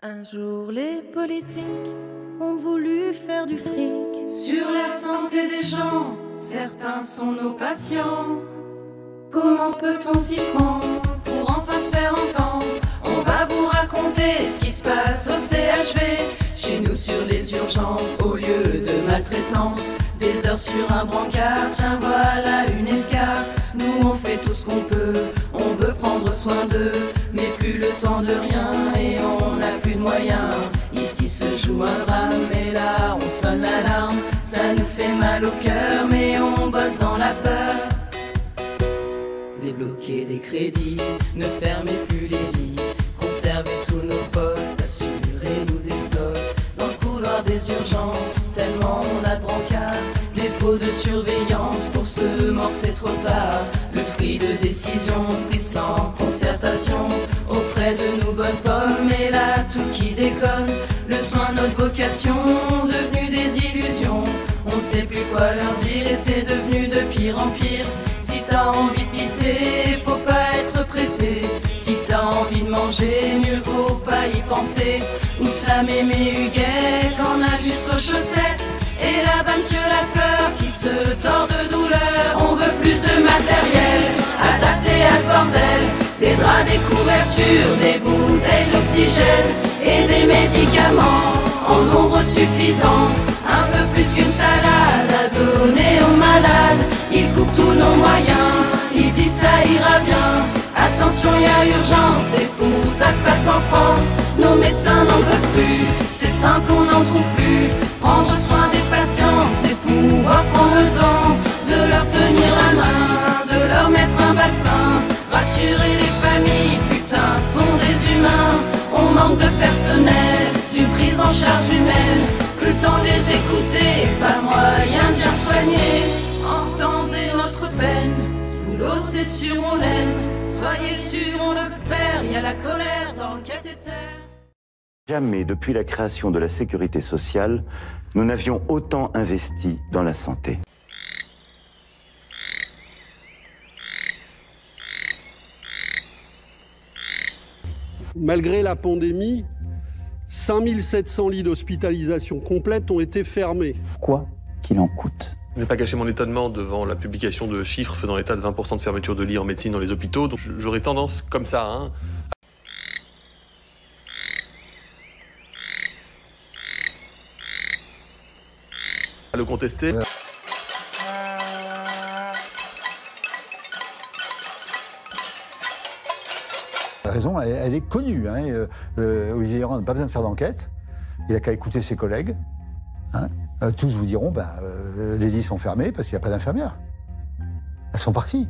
Un jour, les politiques ont voulu faire du fric sur la santé des gens. Certains sont nos patients. Comment peut-on s'y prendre pour enfin se faire entendre? On va vous raconter ce qui se passe au CHV, chez nous sur les urgences, au lieu de maltraitance. Des heures sur un brancard, tiens voilà une escarre. Nous on fait tout ce qu'on peut, on veut prendre soin d'eux, mais plus le temps de rien et on n'a plus de moyens. Ici se joue un drame et là on sonne l'alarme. Ça nous fait mal au cœur mais on bosse dans la peur. Débloquer des crédits, ne fermez plus les lits, conservez tous nos postes, assurez-nous des stocks. Dans le couloir des urgences, tellement on a de brancards. Défaut de surveillance, pour ce mort c'est trop tard. Le fruit de décision prise sans concertation auprès de nous bonnes pommes, et là tout qui déconne. Le soin, notre vocation, devenu des illusions. On ne sait plus quoi leur dire et c'est devenu de pire en pire. Si t'as envie de pisser, faut pas être pressé. Si t'as envie de manger, mieux vaut pas y penser. Ou de la mémé Huguet qu'on a jusqu'aux chaussettes. Et là-bas monsieur Lafleur qui se tord de douleur. On veut plus de matériel adapté à ce bordel. Des draps, des couvertures, des bouteilles d'oxygène et des médicaments en nombre suffisant. Un peu plus qu'une salade à donner aux malades. Ils coupent tous nos moyens, ils disent ça ira bien. Attention, y a urgence, c'est fou, ça se passe en France. Nos médecins n'en peuvent plus, c'est simple, on n'en trouve plus. Prendre soin des patients, c'est pouvoir prendre le temps de leur tenir la main, de leur mettre un bassin. Rassurer les familles, putain, sont des humains. On manque de personnel, d'une prise en charge humaine. Plus le temps de les écouter, pas moyen de bien soigner. Entendez notre peine, ce boulot c'est sûr on l'aime. Soyez sûr on le perd, y a la colère dans le cathéter. Jamais depuis la création de la sécurité sociale, nous n'avions autant investi dans la santé. Malgré la pandémie, 5700 lits d'hospitalisation complète ont été fermés. Quoi qu'il en coûte. Je n'ai pas caché mon étonnement devant la publication de chiffres faisant état de 20% de fermeture de lits en médecine dans les hôpitaux. Donc j'aurais tendance, comme ça, à le contester. La raison, elle est connue. Olivier Véran n'a pas besoin de faire d'enquête. Il n'a qu'à écouter ses collègues. Tous vous diront, les lits sont fermés parce qu'il n'y a pas d'infirmières. Elles sont parties.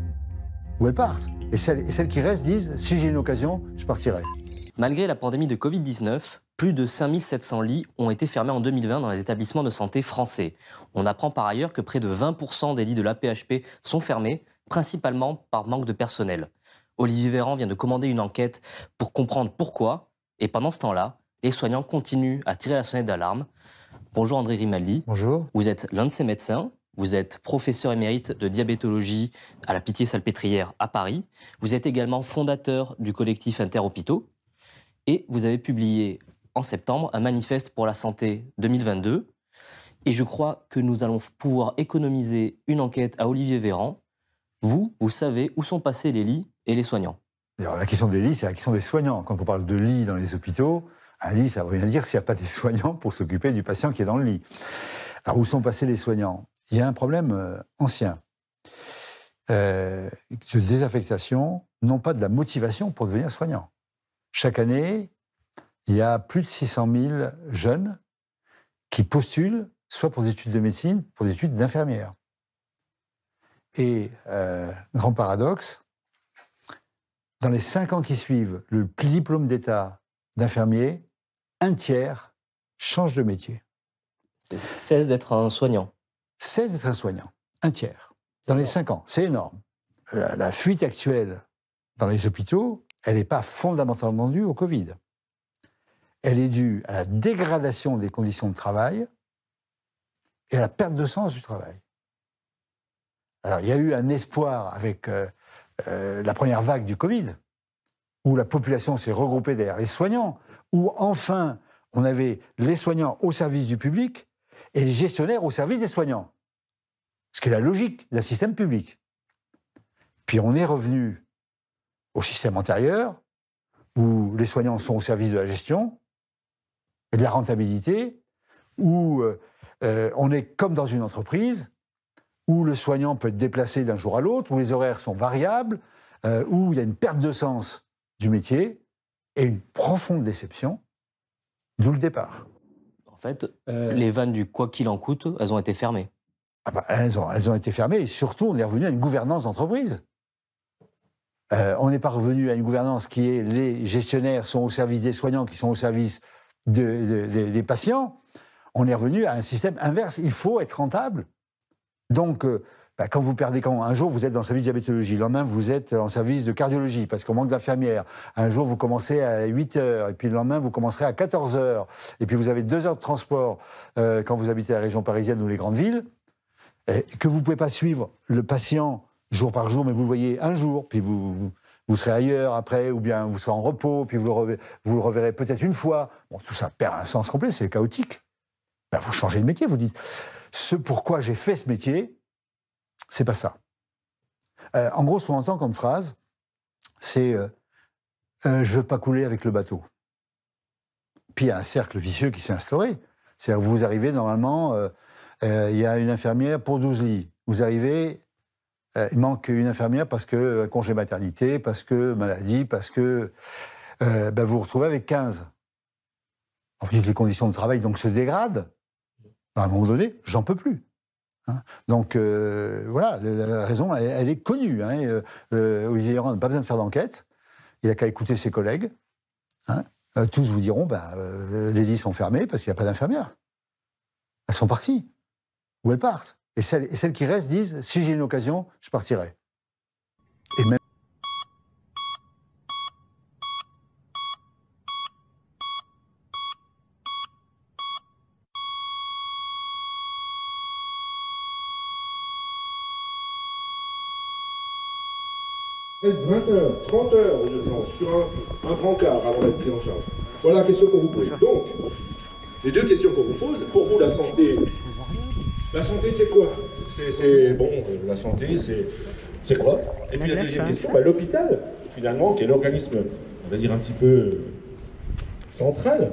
Ou elles partent. Et celles qui restent disent, si j'ai une occasion, je partirai. Malgré la pandémie de Covid-19, plus de 5700 lits ont été fermés en 2020 dans les établissements de santé français. On apprend par ailleurs que près de 20% des lits de l'AP-HP sont fermés, principalement par manque de personnel. Olivier Véran vient de commander une enquête pour comprendre pourquoi, et pendant ce temps-là, les soignants continuent à tirer la sonnette d'alarme. Bonjour André Grimaldi. Bonjour. Vous êtes l'un de ces médecins. Vous êtes professeur émérite de diabétologie à la Pitié-Salpêtrière à Paris. Vous êtes également fondateur du collectif Interhôpitaux. Et vous avez publié en septembre un manifeste pour la santé 2022. Et je crois que nous allons pouvoir économiser une enquête à Olivier Véran. Vous savez où sont passés les lits et les soignants. Alors, la question des lits, c'est la question des soignants. Quand on parle de lits dans les hôpitaux, un lit, ça veut rien dire s'il n'y a pas des soignants pour s'occuper du patient qui est dans le lit. Alors, où sont passés les soignants? Il y a un problème ancien de désaffectation, non pas de la motivation pour devenir soignant. Chaque année, il y a plus de 600 000 jeunes qui postulent, soit pour des études de médecine, pour des études d'infirmière. Et, grand paradoxe, dans les 5 ans qui suivent le diplôme d'état d'infirmier, un tiers change de métier. Cesse d'être un soignant. Cesse d'être un soignant. Un tiers. Dans les 5 ans. C'est énorme. La fuite actuelle dans les hôpitaux, elle n'est pas fondamentalement due au Covid. Elle est due à la dégradation des conditions de travail et à la perte de sens du travail. Alors, il y a eu un espoir avec la première vague du Covid, où la population s'est regroupée derrière les soignants, où enfin on avait les soignants au service du public et les gestionnaires au service des soignants. Ce qui est la logique d'un système public. Puis on est revenu au système antérieur, où les soignants sont au service de la gestion et de la rentabilité, où on est comme dans une entreprise, où le soignant peut être déplacé d'un jour à l'autre, où les horaires sont variables, où il y a une perte de sens du métier et une profonde déception, d'où le départ. En fait, les vannes du quoi qu'il en coûte, elles ont été fermées. Ah bah, elles ont été fermées et surtout, on est revenu à une gouvernance d'entreprise. On n'est pas revenu à une gouvernance qui est les gestionnaires sont au service des soignants, qui sont au service des patients. On est revenu à un système inverse. Il faut être rentable. Donc, quand vous perdez, quand un jour vous êtes dans le service de diabétologie, le lendemain vous êtes en service de cardiologie parce qu'on manque d'infirmières. Un jour vous commencez à 8h et puis le lendemain vous commencerez à 14h. Et puis vous avez 2 heures de transport quand vous habitez la région parisienne ou les grandes villes. Et que vous ne pouvez pas suivre le patient jour par jour, mais vous le voyez un jour, puis vous serez ailleurs après, ou bien vous serez en repos, puis vous le reverrez peut-être une fois. Bon, tout ça perd un sens complet, c'est chaotique. Ben, vous changez de métier, vous dites, ce pourquoi j'ai fait ce métier, c'est pas ça. En gros, ce qu'on entend comme phrase, c'est je veux pas couler avec le bateau. Puis il y a un cercle vicieux qui s'est instauré. C'est-à-dire que vous arrivez, normalement, il y a une infirmière pour 12 lits. Vous arrivez, il manque une infirmière parce que congé maternité, parce que maladie, parce que vous vous retrouvez avec 15. En fait, les conditions de travail donc se dégradent. À un moment donné, j'en peux plus. Hein. Donc voilà, la raison, elle est connue. Hein. Olivier Véran n'a pas besoin de faire d'enquête. Il n'a qu'à écouter ses collègues. Hein. Tous vous diront, les lits sont fermés parce qu'il n'y a pas d'infirmières. Elles sont parties. Ou elles partent. Et celles qui restent disent, si j'ai une occasion, je partirai. Et même... Reste 20 heures, 30 heures aux urgences sur un brancard avant d'être pris en charge. Voilà la question qu'on vous pose. Donc, les 2 questions qu'on vous pose, pour vous, la santé, c'est quoi? La santé, c'est quoi? Et puis la deuxième question, l'hôpital, finalement, qui est l'organisme, on va dire un petit peu central,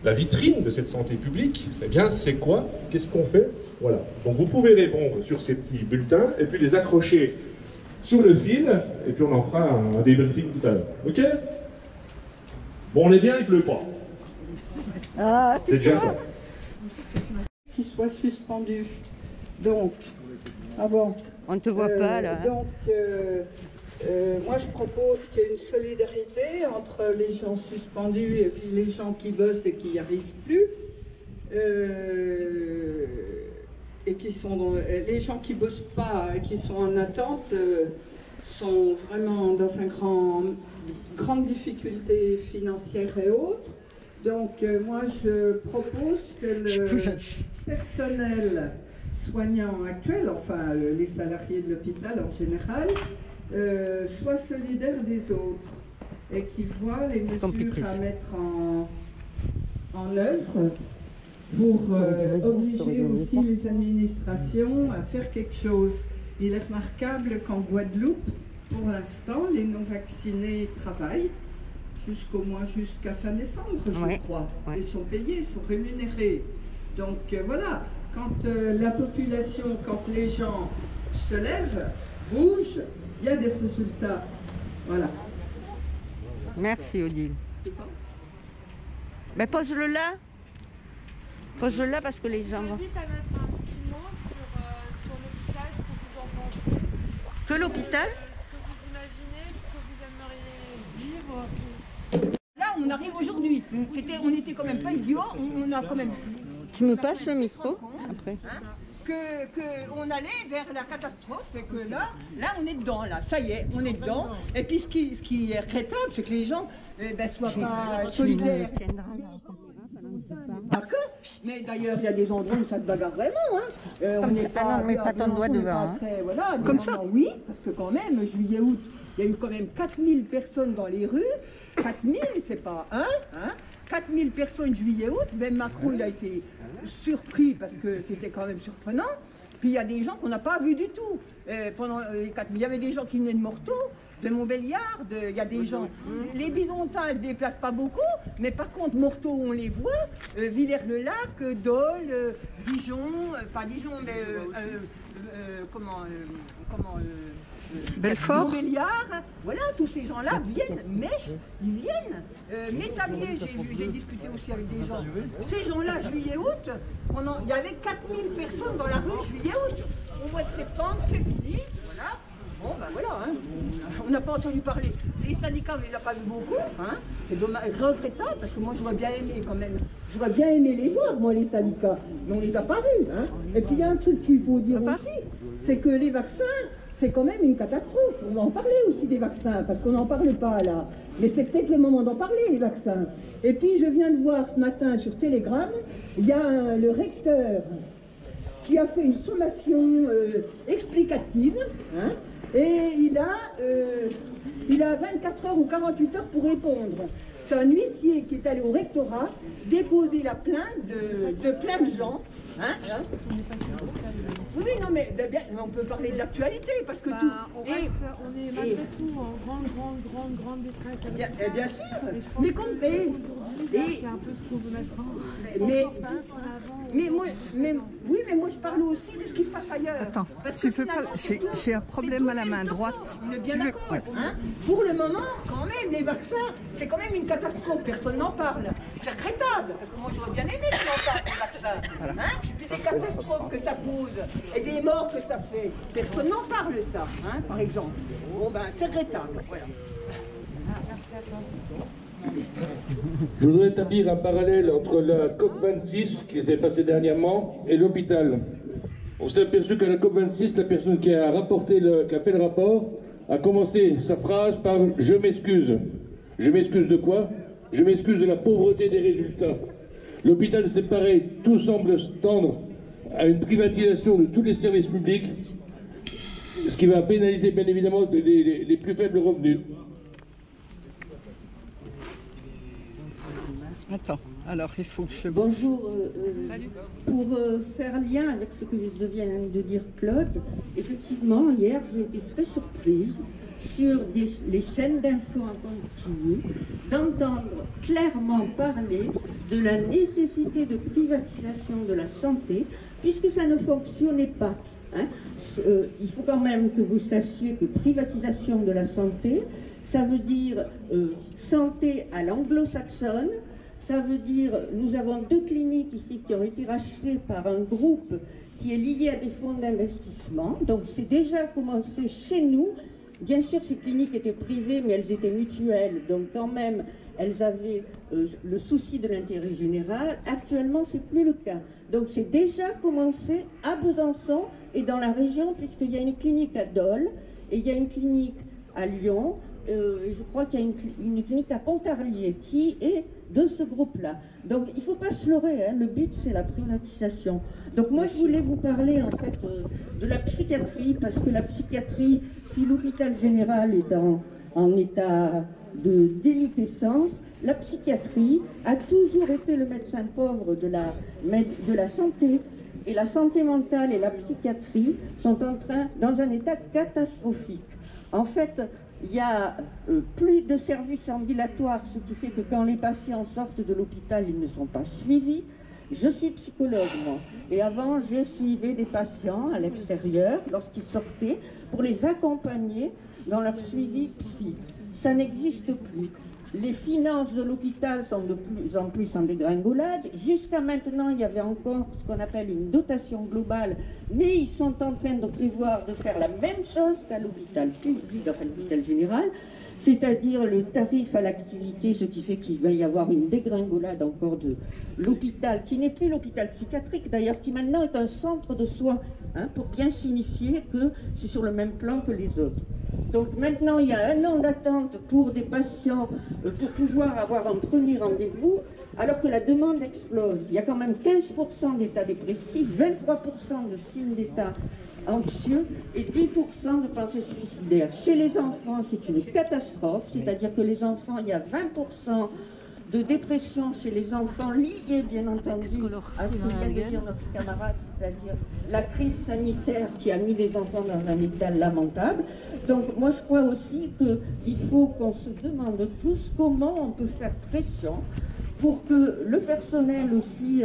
la vitrine de cette santé publique, eh bien, c'est quoi? Qu'est-ce qu'on fait? Voilà. Donc vous pouvez répondre sur ces petits bulletins et puis les accrocher sur le fil, et puis on en fera un débriefing tout à l'heure. Ok? Bon, on est bien, il pleut pas. C'est déjà ça. Qu'il soit suspendu. Donc, bon. On ne te voit pas là. Donc, moi je propose qu'il y ait une solidarité entre les gens suspendus et puis les gens qui bossent et qui n'y arrivent plus. Et qui sont les gens qui bossent pas, qui sont en attente, sont vraiment dans une grande difficulté financière et autres. Donc moi je propose que le personnel soignant actuel, enfin les salariés de l'hôpital en général, soient solidaires des autres et qui voient les mesures à mettre en œuvre pour obliger aussi les administrations à faire quelque chose. Il est remarquable qu'en Guadeloupe, pour l'instant, les non-vaccinés travaillent jusqu'à fin décembre, je crois. Ils sont payés, ils sont rémunérés. Donc voilà, quand la population, quand les gens se lèvent, bougent, il y a des résultats. Voilà. Merci Odile. Mais pose-le là. Pose-le là parce que les gens... Je vous invite à mettre un petit mot sur l'hôpital, ce que vous en pensez. Que l'hôpital? Ce que vous imaginez, ce que vous aimeriez vivre. Là, on arrive aujourd'hui. On n'était quand même pas idiots. On a quand même... Tu me passes le micro après. On allait vers la catastrophe et que là, on est dedans, là, ça y est, on est dedans. Et puis ce qui est regrettable, c'est que les gens soient pas solidaires. Pas que, mais d'ailleurs, il y a des endroits où ça se bagarre vraiment. Hein. On n'est pas, non, mais pas ton doigt devant. Voilà, comme ça. Oui, parce que quand même, juillet, août, il y a eu quand même 4000 personnes dans les rues. 4000, c'est pas un, hein. 4000 personnes juillet-août. Même Macron, il a été surpris parce que c'était quand même surprenant. Puis il y a des gens qu'on n'a pas vus du tout. Pendant les 4000, il y avait des gens qui venaient de Morteau, de Montbéliard, il y a des gens. Les Bisontins ne se déplacent pas beaucoup, mais par contre, Morteau, on les voit. Villers-le-Lac, Dole, Dijon, pas Dijon, mais Belfort. Montbéliard, voilà, tous ces gens-là viennent, Mèche, ils viennent. Métabier, j'ai discuté aussi avec des gens. Ces gens-là, juillet-août, il y avait 4000 personnes dans la rue juillet-août. Au mois de septembre, c'est fini, voilà. Bon, ben voilà, hein. On n'a pas entendu parler. Les syndicats, on ne les a pas vus beaucoup, hein. C'est dommage, regrettable, parce que moi, j'aurais bien aimé quand même. J'aurais bien aimé les voir, moi, les syndicats. Mais on ne les a pas vus, hein. Et puis, il y a un truc qu'il faut dire aussi, c'est que les vaccins, c'est quand même une catastrophe. On va en parler aussi des vaccins, parce qu'on n'en parle pas là. Mais c'est peut-être le moment d'en parler, les vaccins. Et puis, je viens de voir ce matin sur Telegram, il y a le recteur qui a fait une sommation explicative, hein, et il a 24 heures ou 48 heures pour répondre. C'est un huissier qui est allé au rectorat déposer la plainte de plein de gens. Hein, hein. Oui, non, mais on peut parler de l'actualité, parce que tout... On est malgré tout en grande détresse. Bien sûr, mais comptez. C'est un peu ce qu'on veut mettre mais moi je parle aussi de ce qui se passe ailleurs. Attends, parce tu que veux pas... J'ai un problème à la main droite. On est bien d'accord. Ouais. Hein, pour le moment, quand même, les vaccins, c'est quand même une catastrophe. Personne n'en parle. C'est regrettable, parce que moi j'aurais bien aimé qu'on en parle des vaccins. Hein, puis des catastrophes que ça pose et des morts que ça fait. Personne n'en parle, ça, hein, par exemple. Bon, ben, c'est regrettable. Voilà. Merci à toi. Je voudrais établir un parallèle entre la COP26 qui s'est passée dernièrement et l'hôpital. On s'est aperçu qu'à la COP26, la personne qui a fait le rapport a commencé sa phrase par « Je m'excuse ». Je m'excuse de quoi? Je m'excuse de la pauvreté des résultats. L'hôpital, c'est pareil, tout semble tendre à une privatisation de tous les services publics, ce qui va pénaliser bien évidemment les plus faibles revenus. Attends, alors il faut que je... Bonjour, pour faire lien avec ce que vient de dire Claude, effectivement, hier j'ai été très surprise sur les chaînes d'infos en continu d'entendre clairement parler de la nécessité de privatisation de la santé, puisque ça ne fonctionnait pas. Hein. Il faut quand même que vous sachiez que privatisation de la santé, ça veut dire santé à l'anglo-saxonne. Ça veut dire, nous avons 2 cliniques ici qui ont été rachetées par un groupe qui est lié à des fonds d'investissement. Donc c'est déjà commencé chez nous. Bien sûr, ces cliniques étaient privées, mais elles étaient mutuelles. Donc quand même, elles avaient le souci de l'intérêt général. Actuellement, c'est plus le cas. Donc c'est déjà commencé à Besançon et dans la région, puisqu'il y a une clinique à Dole et il y a une clinique à Lyon. Je crois qu'il y a une clinique à Pontarlier qui est de ce groupe-là. Donc il ne faut pas se leurrer, hein, le but c'est la privatisation. Donc moi je voulais vous parler en fait de la psychiatrie, parce que la psychiatrie, si l'hôpital général est en état de déliquescence, la psychiatrie a toujours été le médecin pauvre de la santé. Et la santé mentale et la psychiatrie sont dans un état catastrophique. En fait, il y a plus de services ambulatoires, ce qui fait que quand les patients sortent de l'hôpital, ils ne sont pas suivis. Je suis psychologue, moi, et avant, je suivais des patients à l'extérieur, lorsqu'ils sortaient, pour les accompagner dans leur suivi psy. Ça n'existe plus. Les finances de l'hôpital sont de plus en plus en dégringolade. Jusqu'à maintenant, il y avait encore ce qu'on appelle une dotation globale, mais ils sont en train de prévoir de faire la même chose qu'à l'hôpital public, enfin l'hôpital général, c'est-à-dire le tarif à l'activité, ce qui fait qu'il va y avoir une dégringolade encore de l'hôpital, qui n'est plus l'hôpital psychiatrique d'ailleurs, qui maintenant est un centre de soins, hein, pour bien signifier que c'est sur le même plan que les autres. Donc maintenant, il y a 1 an d'attente pour des patients pour pouvoir avoir un premier rendez-vous, alors que la demande explose. Il y a quand même 15% d'état dépressif, 23% de signes d'état anxieux et 10% de pensées suicidaires. Chez les enfants, c'est une catastrophe, c'est-à-dire que les enfants, il y a 20% de dépression chez les enfants liée, bien entendu, à ce que vient de dire notre camarade, c'est-à-dire la crise sanitaire qui a mis les enfants dans un état lamentable. Donc moi je crois aussi qu'il faut qu'on se demande tous comment on peut faire pression pour que le personnel aussi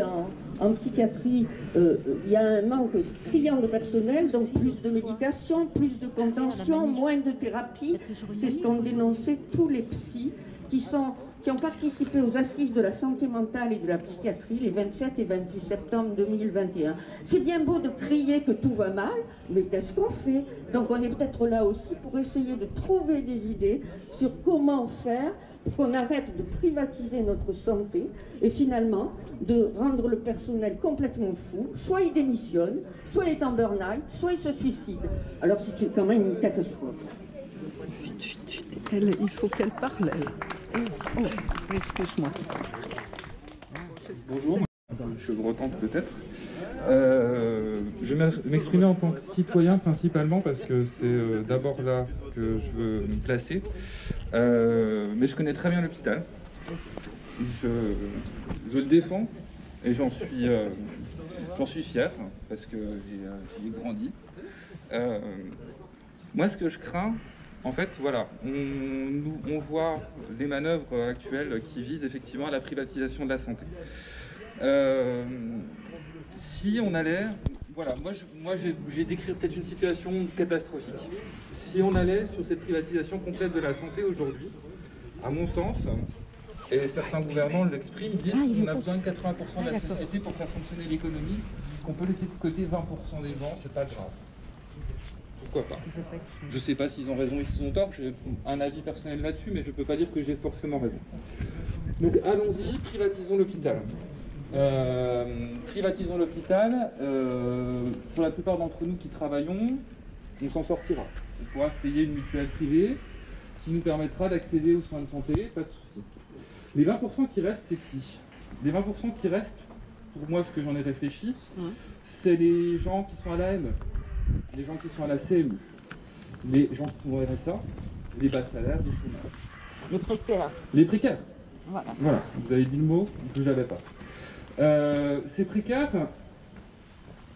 en psychiatrie, il y a un manque criant de personnel, donc plus de médication, plus de contention, moins de thérapie. C'est ce qu'ont dénoncé tous les psys qui ont participé aux assises de la santé mentale et de la psychiatrie les 27 et 28 septembre 2021. C'est bien beau de crier que tout va mal, mais qu'est-ce qu'on fait? Donc on est peut-être là aussi pour essayer de trouver des idées sur comment faire pour qu'on arrête de privatiser notre santé et finalement de rendre le personnel complètement fou. Soit il démissionne, soit il est en burn-out, soit il se suicide. Alors c'est quand même une catastrophe. Il faut qu'elle parle, elle. Oh, excuse-moi. Bonjour, je vous retente peut-être. Je vais m'exprimer en tant que citoyen principalement parce que c'est d'abord là que je veux me placer. Mais je connais très bien l'hôpital. Je le défends et j'en suis fier parce que j'y ai grandi. Moi, ce que je crains, en fait, voilà, on voit les manœuvres actuelles qui visent effectivement à la privatisation de la santé. Si on allait, voilà, moi j'ai décrit peut-être une situation catastrophique. Si on allait sur cette privatisation complète de la santé aujourd'hui, à mon sens, et certains gouvernants l'expriment, disent qu'on a besoin de 80% de la société pour faire fonctionner l'économie, qu'on peut laisser de côté 20% des gens, c'est pas grave. Pourquoi pas? Je ne sais pas s'ils ont raison ou s'ils ont tort, j'ai un avis personnel là-dessus, mais je ne peux pas dire que j'ai forcément raison. Donc allons-y, privatisons l'hôpital. Privatisons l'hôpital, pour la plupart d'entre nous qui travaillons, on s'en sortira. On pourra se payer une mutuelle privée qui nous permettra d'accéder aux soins de santé, pas de souci. Les 20% qui restent, c'est qui? Les 20% qui restent, pour moi ce que j'en ai réfléchi, c'est les gens qui sont à l'AME. Les gens qui sont à la CMU, les gens qui sont au RSA, les bas salaires, les chômeurs. Les précaires. Les précaires. Voilà. Voilà, vous avez dit le mot que je n'avais pas. Ces précaires,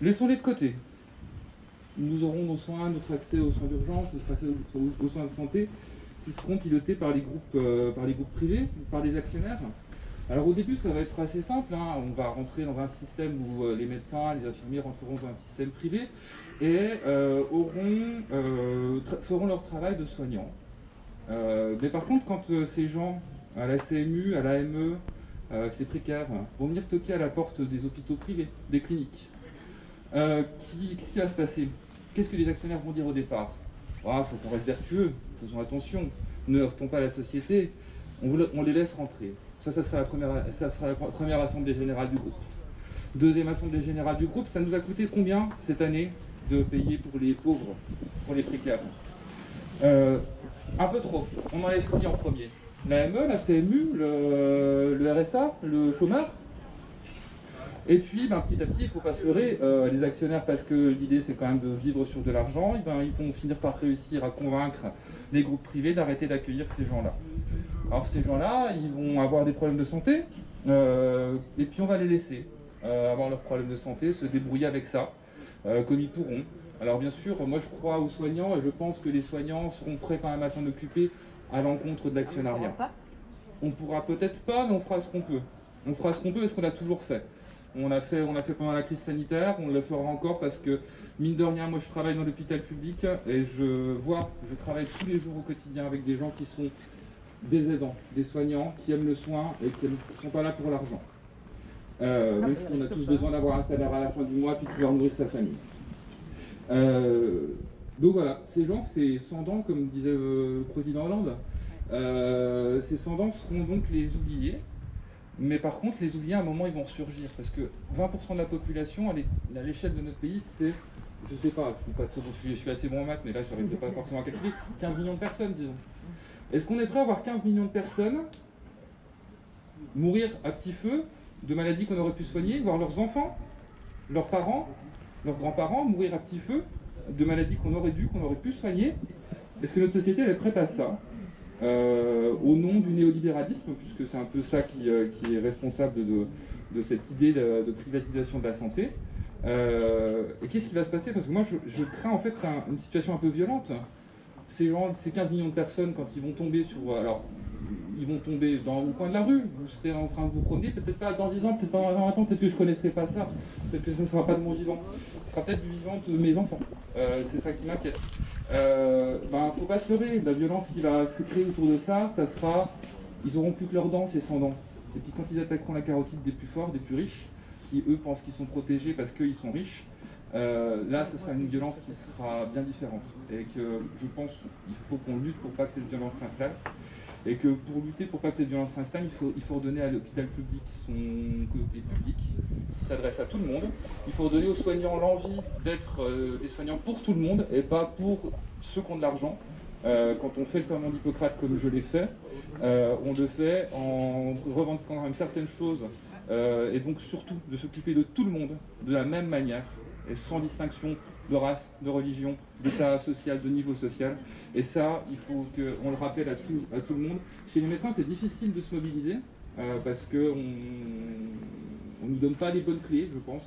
laissons-les de côté. Nous aurons nos soins, notre accès aux soins d'urgence, notre accès aux soins de santé, qui seront pilotés par les groupes privés, par les actionnaires. Alors au début, ça va être assez simple, hein. On va rentrer dans un système où les médecins, les infirmiers rentreront dans un système privé et feront leur travail de soignants. Mais par contre, quand ces gens à la CMU, à l'AME, ces précaires, vont venir toquer à la porte des hôpitaux privés, des cliniques, qu'est-ce qui va se passer? Qu'est-ce que les actionnaires vont dire au départ? Ah, faut qu'on reste vertueux, faisons attention, ne heurtons pas la société, on les laisse rentrer. Ça sera la première assemblée générale du groupe. Deuxième assemblée générale du groupe, ça nous a coûté combien cette année de payer pour les pauvres, pour les précaires? Un peu trop. On enlève qui en premier? L'AME, la CMU, le RSA, le chômeur? Et puis, petit à petit, il ne faut pas se leurrer, les actionnaires, parce que l'idée c'est quand même de vivre sur de l'argent, ils vont finir par réussir à convaincre les groupes privés d'arrêter d'accueillir ces gens-là. Alors ces gens-là, ils vont avoir des problèmes de santé, et puis on va les laisser avoir leurs problèmes de santé, se débrouiller avec ça, comme ils pourront. Alors bien sûr, moi je crois aux soignants, et je pense que les soignants seront prêts quand même à s'en occuper à l'encontre de l'actionnariat. On pourra peut-être pas, mais on fera ce qu'on peut. On fera ce qu'on peut et ce qu'on a toujours fait. On l'a fait pendant la crise sanitaire, on le fera encore parce que, mine de rien, moi je travaille dans l'hôpital public et je travaille tous les jours au quotidien avec des gens qui sont des aidants, des soignants, qui aiment le soin et qui ne sont pas là pour l'argent. Même si on a tous besoin d'avoir un salaire à la fin du mois puis de pouvoir nourrir sa famille. Donc voilà, ces gens, c'est 100 ans, comme disait le président Hollande. Ces 100 ans seront donc les oubliés. Mais par contre, les oubliés, à un moment, ils vont ressurgir. Parce que 20% de la population, à l'échelle de notre pays, c'est, je sais pas, je suis assez bon en maths, mais là, je n'arrive pas forcément à calculer, 15 millions de personnes, disons. Est-ce qu'on est prêt à voir 15 millions de personnes mourir à petit feu de maladies qu'on aurait pu soigner, voir leurs enfants, leurs parents, leurs grands-parents mourir à petit feu de maladies qu'on aurait pu soigner. Est-ce que notre société elle est prête à ça, au nom du néolibéralisme, puisque c'est un peu ça qui est responsable de cette idée de privatisation de la santé. Et qu'est-ce qui va se passer? Parce que moi, je crains en fait une situation un peu violente. Ces 15 millions de personnes, quand ils vont tomber sur... Alors, ils vont tomber au coin de la rue, vous serez en train de vous promener, peut-être pas dans 10 ans, peut-être pas dans 20 ans, peut-être que je ne connaîtrai pas ça, peut-être que ça ne sera pas de mon vivant, ce sera peut-être du vivant de mes enfants. C'est ça qui m'inquiète. Faut pas se leurrer, la violence qui va se créer autour de ça, ça sera... Ils auront plus que leurs dents, ces 100 dents. Et puis quand ils attaqueront la carotide des plus forts, des plus riches, qui eux pensent qu'ils sont protégés parce qu'ils sont riches, là, ce sera une violence qui sera bien différente. Et que je pense qu'il faut qu'on lutte pour pas que cette violence s'installe. Et que pour lutter pour pas que cette violence s'installe, il faut redonner à l'hôpital public son côté public, qui s'adresse à tout le monde. Il faut redonner aux soignants l'envie d'être des soignants pour tout le monde et pas pour ceux qui ont de l'argent. Quand on fait le serment d'Hippocrate comme je l'ai fait, on le fait en revendiquant quand même certaines choses et donc surtout de s'occuper de tout le monde de la même manière et sans distinction de race, de religion, d'état social, de niveau social. Et ça, il faut qu'on le rappelle à tout le monde. Chez les médecins, c'est difficile de se mobiliser parce qu'on ne nous donne pas les bonnes clés, je pense.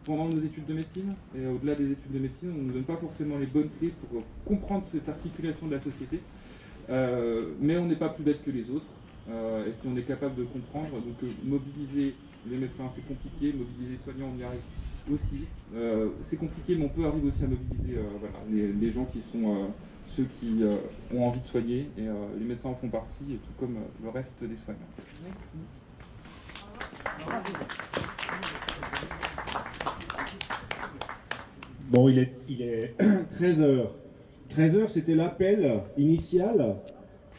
Pendant nos études de médecine, et au-delà des études de médecine, on ne nous donne pas forcément les bonnes clés pour comprendre cette articulation de la société. Mais on n'est pas plus bête que les autres, et puis on est capable de comprendre. Donc mobiliser les médecins, c'est compliqué. Mobiliser les soignants, on y arrive aussi. C'est compliqué, mais on peut arriver aussi à mobiliser les gens qui sont ceux qui ont envie de soigner, et les médecins en font partie, et tout comme le reste des soignants. Bon, il est 13h. 13h, c'était l'appel initial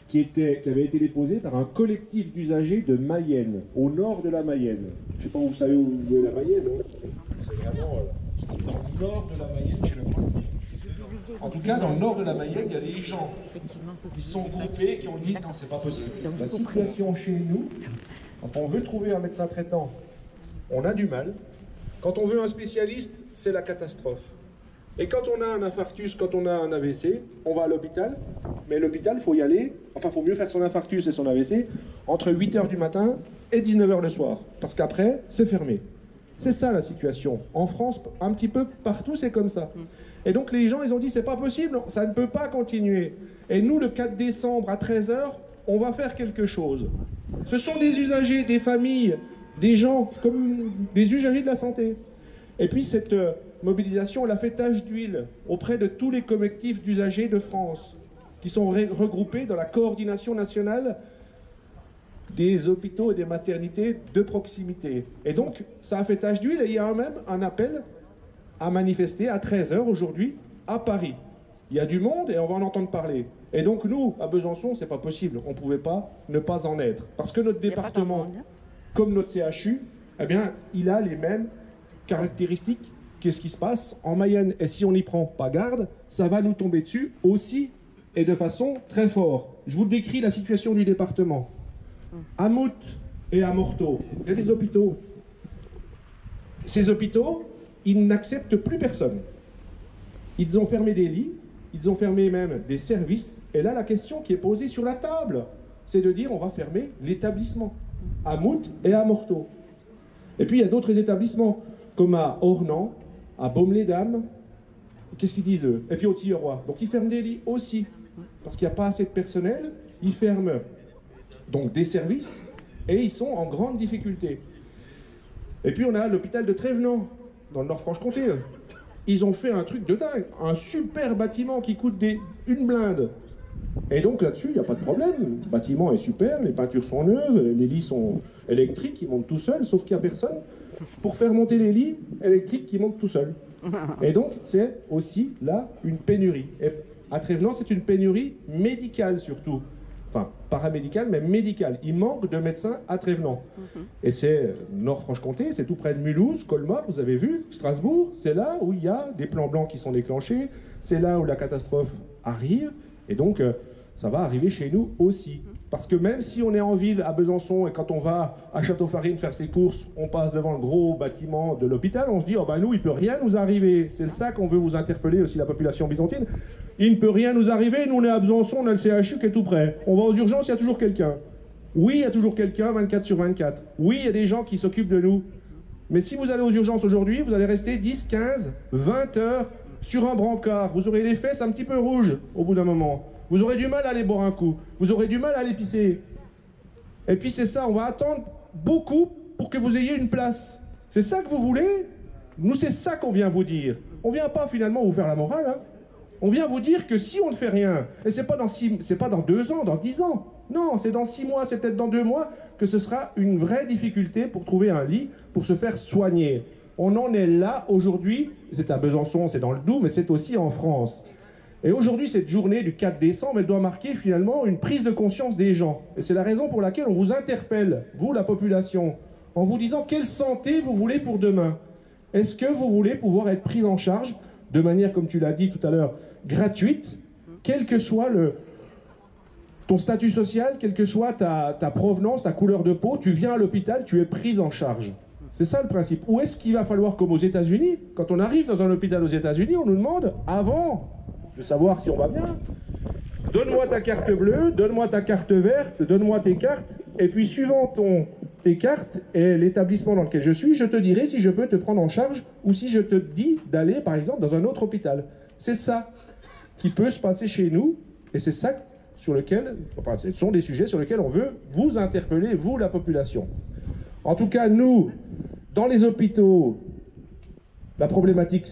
qui avait été déposé par un collectif d'usagers de Mayenne, au nord de la Mayenne. Je ne sais pas où vous savez où est la Mayenne, hein. C'est vraiment dans le nord de la Mayenne, chez le Croistilly. En tout cas, dans le nord de la Mayenne, il y a des gens qui se sont groupés et qui ont dit non, c'est pas possible. La situation chez nous, quand on veut trouver un médecin traitant, on a du mal. Quand on veut un spécialiste, c'est la catastrophe. Et quand on a un infarctus, quand on a un AVC, on va à l'hôpital. Mais l'hôpital, il faut y aller, enfin, il faut mieux faire son infarctus et son AVC entre 8h du matin et 19h le soir. Parce qu'après, c'est fermé. C'est ça la situation. En France, un petit peu partout, c'est comme ça. Et donc les gens, ils ont dit, c'est pas possible, ça ne peut pas continuer. Et nous, le 4 décembre à 13h, on va faire quelque chose. Ce sont des usagers, des familles, des gens, comme des usagers de la santé. Et puis cette mobilisation, elle a fait tache d'huile auprès de tous les collectifs d'usagers de France, qui sont regroupés dans la coordination nationale des hôpitaux et des maternités de proximité. Et donc, ça a fait tache d'huile, et il y a même un appel à manifester à 13h aujourd'hui à Paris. Il y a du monde et on va en entendre parler. Et donc nous, à Besançon, c'est pas possible. On ne pouvait pas ne pas en être. Parce que notre département, comme notre CHU, eh bien, il a les mêmes caractéristiques. Qu'est-ce qui se passe en Mayenne? Et si on n'y prend pas garde, ça va nous tomber dessus aussi et de façon très forte. Je vous décris la situation du département. À Mout et à Morteau, il y a des hôpitaux. Ces hôpitaux, ils n'acceptent plus personne. Ils ont fermé des lits, ils ont fermé même des services. Et là, la question qui est posée sur la table, c'est de dire on va fermer l'établissement à Mout et à Morteau. Et puis il y a d'autres établissements, comme à Ornans, à Baume-les-Dames. Qu'est-ce qu'ils disent eux? Et puis au Tilleroy. Donc ils ferment des lits aussi, parce qu'il n'y a pas assez de personnel. Ils ferment donc des services, et ils sont en grande difficulté. Et puis on a l'hôpital de Trévenans, dans le Nord-Franche-Comté. Ils ont fait un truc de dingue, un super bâtiment qui coûte une blinde. Et donc là-dessus, il n'y a pas de problème. Le bâtiment est super, les peintures sont neuves, les lits sont électriques, ils montent tout seuls, sauf qu'il n'y a personne pour faire monter les lits électriques qui montent tout seuls. Et donc, c'est aussi là une pénurie. Et à Trévenans, c'est une pénurie médicale surtout. Enfin, paramédicale, mais médicale. Il manque de médecins à Trévenans. Et c'est Nord-Franche-Comté, c'est tout près de Mulhouse, Colmar, vous avez vu, Strasbourg, c'est là où il y a des plans blancs qui sont déclenchés, c'est là où la catastrophe arrive, et donc ça va arriver chez nous aussi. Parce que même si on est en ville à Besançon et quand on va à Château-Farine faire ses courses, on passe devant le gros bâtiment de l'hôpital, on se dit, oh ben nous, il ne peut rien nous arriver. C'est ça qu'on veut vous interpeller aussi, la population byzantine. Il ne peut rien nous arriver, nous on est à Besançon, on a le CHU qui est tout près. On va aux urgences, il y a toujours quelqu'un. Oui, il y a toujours quelqu'un, 24 sur 24. Oui, il y a des gens qui s'occupent de nous. Mais si vous allez aux urgences aujourd'hui, vous allez rester 10, 15, 20 heures sur un brancard. Vous aurez les fesses un petit peu rouges au bout d'un moment. Vous aurez du mal à aller boire un coup. Vous aurez du mal à aller pisser. Et puis c'est ça, on va attendre beaucoup pour que vous ayez une place. C'est ça que vous voulez? Nous, c'est ça qu'on vient vous dire. On vient pas finalement vous faire la morale. Hein. On vient vous dire que si on ne fait rien, et c'est pas dans 2 ans, dans 10 ans. Non, c'est dans 6 mois, c'est peut-être dans 2 mois que ce sera une vraie difficulté pour trouver un lit, pour se faire soigner. On en est là aujourd'hui. C'est à Besançon, c'est dans le Doubs, mais c'est aussi en France. Et aujourd'hui, cette journée du 4 décembre, elle doit marquer finalement une prise de conscience des gens. Et c'est la raison pour laquelle on vous interpelle, vous, la population, en vous disant quelle santé vous voulez pour demain. Est-ce que vous voulez pouvoir être pris en charge de manière, comme tu l'as dit tout à l'heure, gratuite, quel que soit ton statut social, quelle que soit ta provenance, ta couleur de peau, tu viens à l'hôpital, tu es pris en charge. C'est ça le principe. Ou est-ce qu'il va falloir, comme aux États-Unis, quand on arrive dans un hôpital aux États-Unis, on nous demande, avant de savoir si on va bien, donne-moi ta carte bleue, donne-moi ta carte verte, donne-moi tes cartes, et puis suivant tes cartes et l'établissement dans lequel je suis, je te dirai si je peux te prendre en charge ou si je te dis d'aller, par exemple, dans un autre hôpital. C'est ça qui peut se passer chez nous, et c'est ça sur lequel, enfin, ce sont des sujets sur lesquels on veut vous interpeller, vous, la population. En tout cas, nous, dans les hôpitaux, la problématique,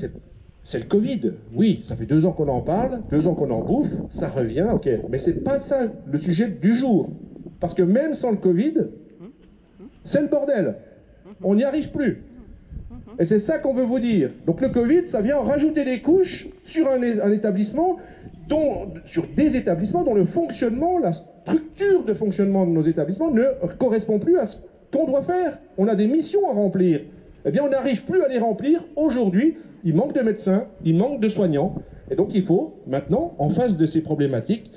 c'est le Covid. Oui, ça fait 2 ans qu'on en parle, 2 ans qu'on en bouffe, ça revient, ok. Mais c'est pas ça le sujet du jour. Parce que même sans le Covid, c'est le bordel. On n'y arrive plus. Et c'est ça qu'on veut vous dire. Donc le Covid, ça vient rajouter des couches sur un établissement, sur des établissements dont le fonctionnement, la structure de fonctionnement de nos établissements ne correspond plus à ce qu'on doit faire. On a des missions à remplir. Eh bien, on n'arrive plus à les remplir aujourd'hui. Il manque de médecins, il manque de soignants. Et donc, il faut maintenant, en face de ces problématiques,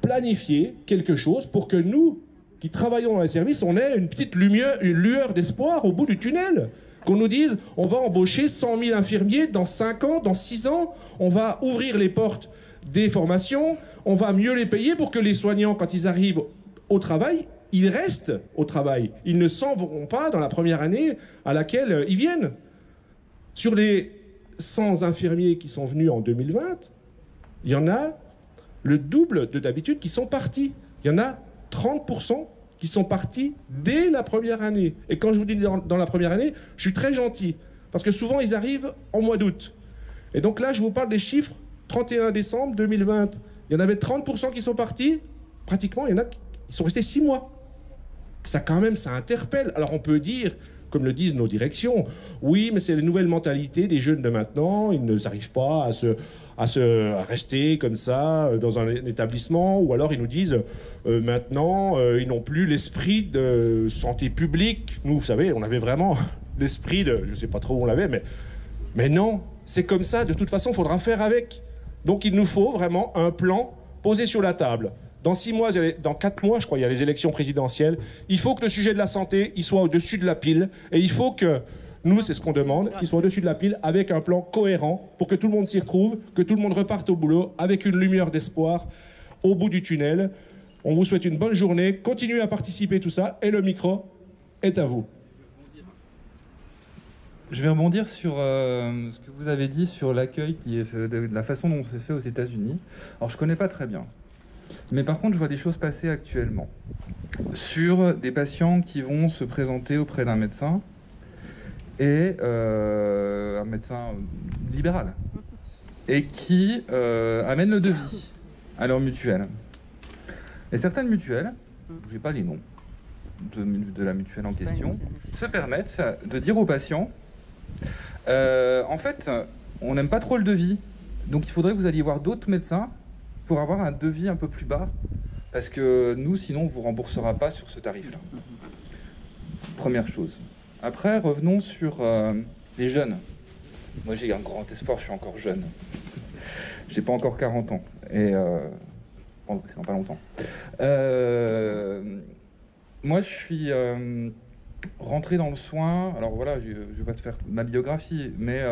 planifier quelque chose pour que nous, qui travaillons dans les services, on ait une petite lueur d'espoir au bout du tunnel. Qu'on nous dise, on va embaucher 100 000 infirmiers dans 5 ans, dans 6 ans, on va ouvrir les portes des formations, on va mieux les payer pour que les soignants, quand ils arrivent au travail, ils restent au travail. Ils ne s'en vont pas dans la première année à laquelle ils viennent. Sur les 100 infirmiers qui sont venus en 2020, il y en a le double de d'habitude qui sont partis. Il y en a 30% qui sont partis dès la première année. Et quand je vous dis dans la première année, je suis très gentil. Parce que souvent, ils arrivent en mois d'août. Et donc là, je vous parle des chiffres 31 décembre 2020. Il y en avait 30% qui sont partis. Pratiquement, il y en a qui sont restés 6 mois. Ça, quand même, ça interpelle. Alors, on peut dire, comme le disent nos directions, oui, mais c'est les nouvelles mentalités des jeunes de maintenant. Ils ne n'arrivent pas à rester comme ça dans un établissement, ou alors ils nous disent maintenant ils n'ont plus l'esprit de santé publique. Nous, vous savez, on avait vraiment l'esprit de, je sais pas trop où on l'avait, mais non, c'est comme ça. De toute façon, il faudra faire avec. Donc il nous faut vraiment un plan posé sur la table. Dans 6 mois, dans 4 mois, je crois, il y a les élections présidentielles. Il faut que le sujet de la santé, il soit au-dessus de la pile, et il faut que nous, c'est ce qu'on demande, qu'il soit au-dessus de la pile avec un plan cohérent pour que tout le monde s'y retrouve, que tout le monde reparte au boulot avec une lumière d'espoir au bout du tunnel. On vous souhaite une bonne journée, continuez à participer, tout ça, et le micro est à vous. Je vais rebondir sur ce que vous avez dit sur l'accueil, de la façon dont c'est fait aux États-Unis. Alors, je ne connais pas très bien. Mais par contre, je vois des choses passer actuellement. Sur des patients qui vont se présenter auprès d'un médecin, et un médecin libéral, et qui amène le devis à leur mutuelle. Et certaines mutuelles, je n'ai pas les noms de la mutuelle en question, se permettent de dire aux patients en fait, on n'aime pas trop le devis, donc il faudrait que vous alliez voir d'autres médecins pour avoir un devis un peu plus bas, parce que nous, sinon, on ne vous remboursera pas sur ce tarif-là. Première chose. Après, revenons sur les jeunes. Moi, j'ai un grand espoir, je suis encore jeune. J'ai pas encore 40 ans. Et Bon, c'est dans pas longtemps. Moi, je suis rentré dans le soin. Alors voilà, je vais pas te faire ma biographie, mais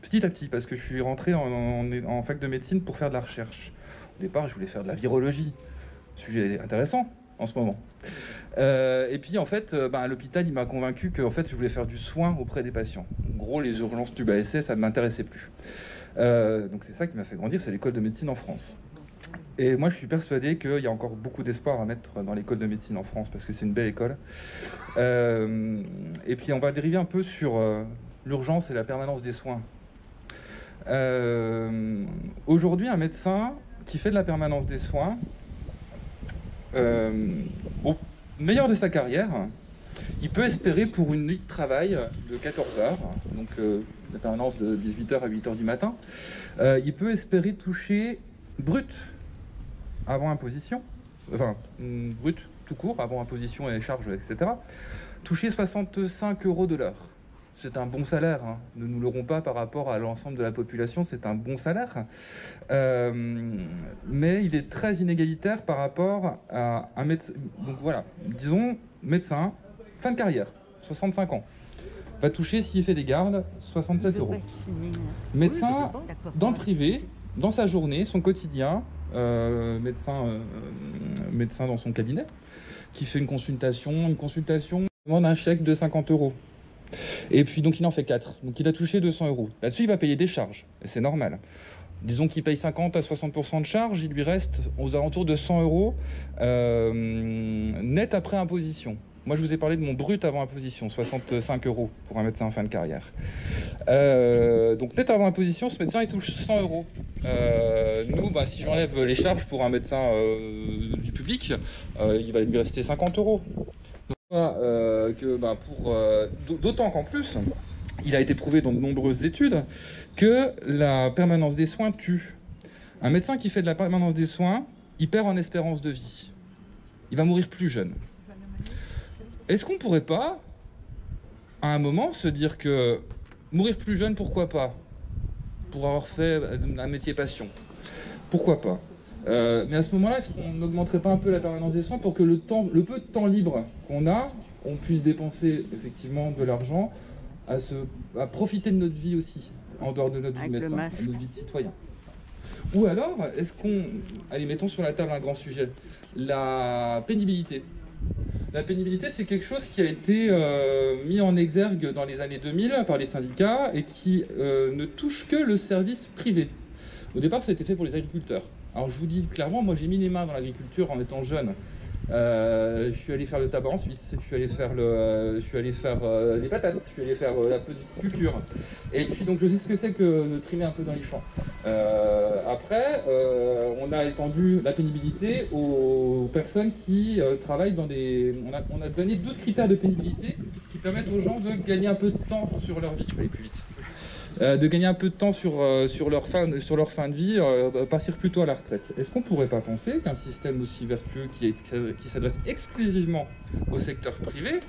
petit à petit, parce que je suis rentré en fac de médecine pour faire de la recherche. Au départ, je voulais faire de la virologie, sujet intéressant en ce moment. Et puis en fait, à l'hôpital, il m'a convaincu que en fait, je voulais faire du soin auprès des patients. En gros, les urgences tubes à essai, ça ne m'intéressait plus. Donc c'est ça qui m'a fait grandir, c'est l'école de médecine en France. Et moi, je suis persuadé qu'il y a encore beaucoup d'espoir à mettre dans l'école de médecine en France, parce que c'est une belle école. Et puis, on va dériver un peu sur l'urgence et la permanence des soins. Aujourd'hui, un médecin qui fait de la permanence des soins, au meilleur de sa carrière, il peut espérer pour une nuit de travail de 14 heures, donc la permanence de 18h à 8h du matin, il peut espérer toucher brut, avant imposition, enfin brut tout court, avant imposition et charges, etc., toucher 65 € de l'heure. C'est un bon salaire, hein. Ne nous leurrons pas par rapport à l'ensemble de la population, c'est un bon salaire. Mais il est très inégalitaire par rapport à un médecin. Donc voilà, disons, médecin, fin de carrière, 65 ans, va toucher, s'il fait des gardes, 67 €. Médecin, dans le privé, dans sa journée, son quotidien, médecin dans son cabinet, qui fait une consultation demande un chèque de 50 €. Et puis donc il en fait 4, donc il a touché 200 €. Là-dessus, il va payer des charges, et c'est normal. Disons qu'il paye 50 à 60% de charges, il lui reste aux alentours de 100 € net après imposition. Moi, je vous ai parlé de mon brut avant imposition, 65 € pour un médecin en fin de carrière. Donc net avant imposition, ce médecin, il touche 100 €. Nous, si j'enlève les charges pour un médecin du public, il va lui rester 50 €. D'autant qu'en plus, il a été prouvé dans de nombreuses études que la permanence des soins tue. Un médecin qui fait de la permanence des soins, il perd en espérance de vie. Il va mourir plus jeune. Est-ce qu'on pourrait pas, à un moment, se dire que mourir plus jeune, pourquoi pas? Pour avoir fait un métier passion. Pourquoi pas? Mais à ce moment-là, est-ce qu'on n'augmenterait pas un peu la permanence des soins pour que le peu de temps libre qu'on a, on puisse dépenser effectivement de l'argent à profiter de notre vie aussi, en dehors de notre vie de médecin, de notre vie de citoyen? Ou alors, est-ce qu'on... Allez, mettons sur la table un grand sujet. La pénibilité. La pénibilité, c'est quelque chose qui a été mis en exergue dans les années 2000 par les syndicats et qui ne touche que le service privé. Au départ, ça a été fait pour les agriculteurs. Alors je vous dis clairement, moi j'ai mis les mains dans l'agriculture en étant jeune. Je suis allé faire le tabac en Suisse, je suis allé faire les patates, je suis allé faire la petite culture. Et puis donc je sais ce que c'est que de trimer un peu dans les champs. Après, on a étendu la pénibilité aux personnes qui travaillent dans des... On a donné 12 critères de pénibilité qui permettent aux gens de gagner un peu de temps sur leur vie. Je vais aller plus vite. De gagner un peu de temps sur leur fin de vie, partir plutôt à la retraite. Est-ce qu'on ne pourrait pas penser qu'un système aussi vertueux qui s'adresse exclusivement au secteur privé,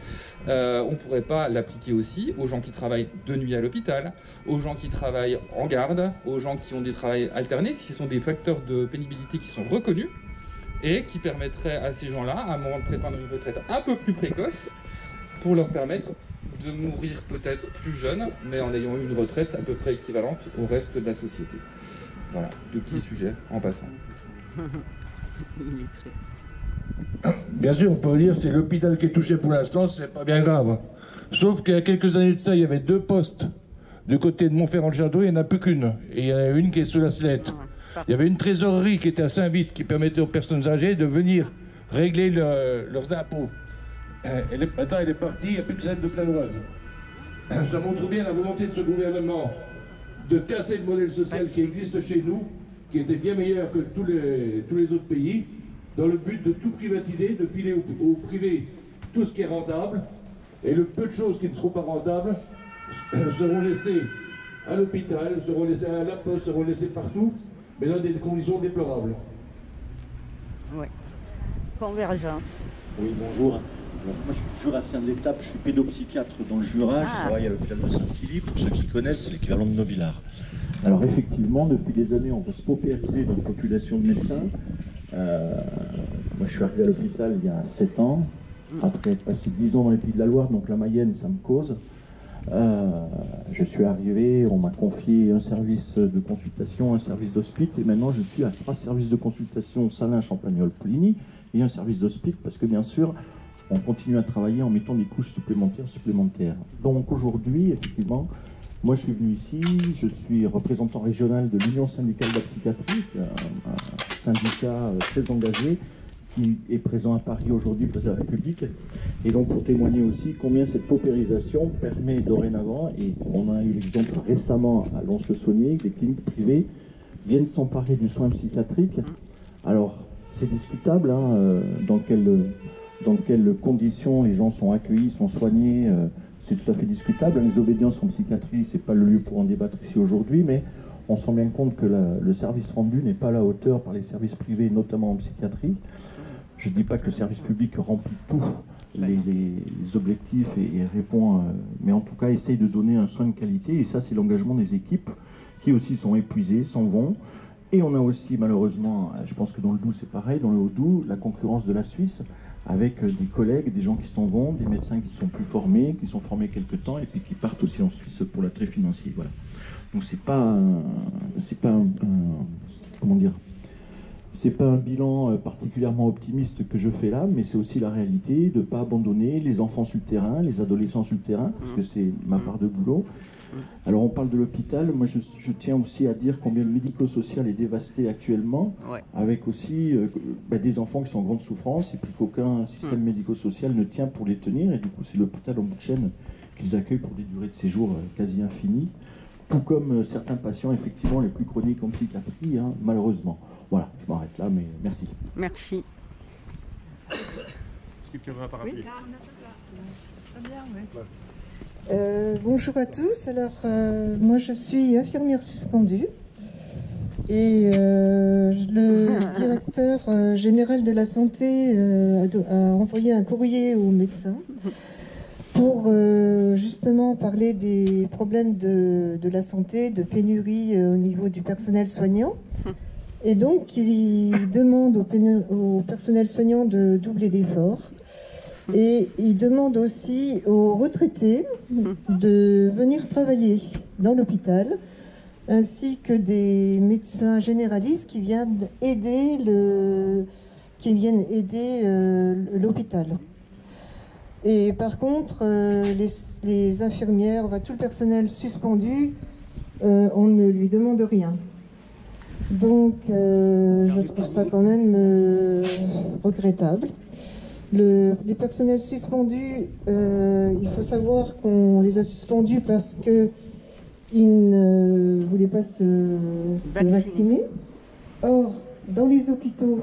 on ne pourrait pas l'appliquer aussi aux gens qui travaillent de nuit à l'hôpital, aux gens qui travaillent en garde, aux gens qui ont des travails alternés, qui sont des facteurs de pénibilité qui sont reconnus et qui permettraient à ces gens-là, à un moment de prétendre une retraite un peu plus précoce, pour leur permettre de mourir peut-être plus jeune, mais en ayant eu une retraite à peu près équivalente au reste de la société. Voilà, deux petits sujets en passant. Bien sûr, on peut dire que c'est l'hôpital qui est touché pour l'instant, c'est pas bien grave. Sauf qu'il y a quelques années de ça, il y avait 2 postes du côté de Montferrand-le-Château, il n'y en a plus qu'une. Et il y en a une qui est sous la Sellette. Il y avait une trésorerie qui était à Saint-Vite qui permettait aux personnes âgées de venir régler leurs impôts. Maintenant, elle est partie, il n'y a plus que celle de Planoise. Ça montre bien la volonté de ce gouvernement de casser le modèle social qui existe chez nous, qui était bien meilleur que tous les autres pays, dans le but de tout privatiser, de filer au privé tout ce qui est rentable, et le peu de choses qui ne seront pas rentables seront laissées à l'hôpital, seront laissées à la poste, seront laissées partout, mais dans des conditions déplorables. Oui, convergence. Oui, bonjour. Moi, je suis jurassien de l'Étape, je suis pédopsychiatre dans le Jura, je travaille à l'hôpital de Saint-Hilly. Pour ceux qui connaissent, c'est l'équivalent de Novillard. Alors effectivement, depuis des années, on va se paupériser dans une population de médecins. Moi, je suis arrivé à l'hôpital il y a 7 ans, après être passé 10 ans dans les Pays de la Loire, donc la Mayenne, ça me cause. Je suis arrivé, on m'a confié un service de consultation, un service d'hospice, et maintenant je suis à 3 services de consultation, Salins, Champagnole, Poligny, et un service d'hospice, parce que bien sûr, on continue à travailler en mettant des couches supplémentaires. Donc aujourd'hui, effectivement, moi je suis venu ici, je suis représentant régional de l'Union syndicale de la psychiatrie, un syndicat très engagé, qui est présent à Paris aujourd'hui, président de la République, et donc pour témoigner aussi combien cette paupérisation permet dorénavant, et on a eu l'exemple récemment à Lons-le-Saunier, que des cliniques privées viennent s'emparer du soin psychiatrique. Alors c'est discutable, hein, dans quelles conditions les gens sont accueillis, sont soignés, c'est tout à fait discutable. Les obédiences en psychiatrie, c'est pas le lieu pour en débattre ici aujourd'hui, mais on se rend bien compte que le service rendu n'est pas à la hauteur par les services privés, notamment en psychiatrie. Je ne dis pas que le service public remplit tous les objectifs et répond, mais en tout cas essaye de donner un soin de qualité, et ça c'est l'engagement des équipes qui aussi sont épuisées, s'en vont. Et on a aussi malheureusement, je pense que dans le Doubs c'est pareil, dans le Haut-Doubs, la concurrence de la Suisse, avec des collègues, des gens qui s'en vont, des médecins qui ne sont plus formés, qui sont formés quelque temps, et puis qui partent aussi en Suisse pour l'attrait financier. Voilà. Donc c'est pas comment dire, c'est pas un bilan particulièrement optimiste que je fais là, mais c'est aussi la réalité de ne pas abandonner les enfants sur le terrain, les adolescents sur le terrain, parce que c'est ma part de boulot. Alors on parle de l'hôpital, moi je tiens aussi à dire combien le médico-social est dévasté actuellement, avec aussi des enfants qui sont en grande souffrance, et puis qu'aucun système médico-social ne tient pour les tenir, et du coup c'est l'hôpital en bout de chaîne qu'ils accueillent pour des durées de séjour quasi infinies, tout comme certains patients effectivement les plus chroniques en psychiatrie, hein, malheureusement. Voilà, je m'arrête là, mais merci. Merci. Est-ce que quelqu'un va parapluie ? Bonjour à tous. Alors, moi je suis infirmière suspendue et le directeur général de la santé a envoyé un courrier aux médecins pour justement parler des problèmes de la santé, de pénurie au niveau du personnel soignant. Et donc, il demande au personnel soignant de doubler d'efforts. Et il demande aussi aux retraités de venir travailler dans l'hôpital, ainsi que des médecins généralistes qui viennent aider l'hôpital. Et par contre, les infirmières, tout le personnel suspendu, on ne lui demande rien. Donc, je trouve ça quand même regrettable. Les personnels suspendus, il faut savoir qu'on les a suspendus parce qu'ils ne voulaient pas se vacciner. Or, dans les hôpitaux,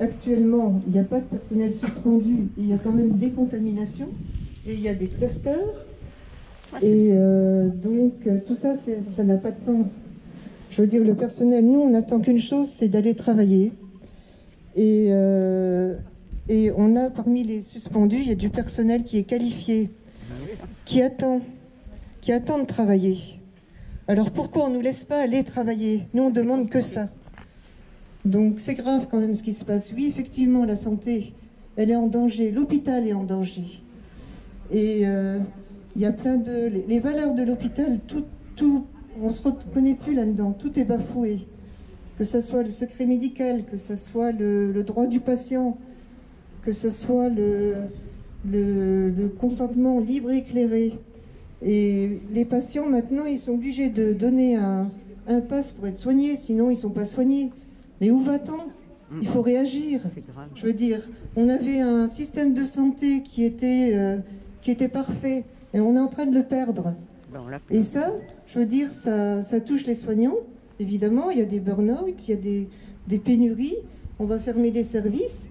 actuellement, il n'y a pas de personnel suspendu, il y a quand même des contaminations, et il y a des clusters. Et donc, tout ça, ça n'a pas de sens. Je veux dire, le personnel, nous, on n'attend qu'une chose, c'est d'aller travailler. Et on a, parmi les suspendus, il y a du personnel qui est qualifié, qui attend de travailler. Alors pourquoi on ne nous laisse pas aller travailler? Nous, on demande que ça. Donc c'est grave quand même ce qui se passe. Oui, effectivement, la santé, elle est en danger. L'hôpital est en danger. Et il y a plein de... Les valeurs de l'hôpital, tout, on ne se reconnaît plus là-dedans. Tout est bafoué. Que ce soit le secret médical, que ce soit le droit du patient, que ce soit le consentement libre et éclairé. Et les patients, maintenant, ils sont obligés de donner un pass pour être soignés, sinon ils ne sont pas soignés. Mais où va-t-on? Il faut réagir. Je veux dire, on avait un système de santé qui était parfait, et on est en train de le perdre. Et ça, je veux dire, ça touche les soignants. Évidemment, il y a des burn-out, il y a des pénuries, on va fermer des services,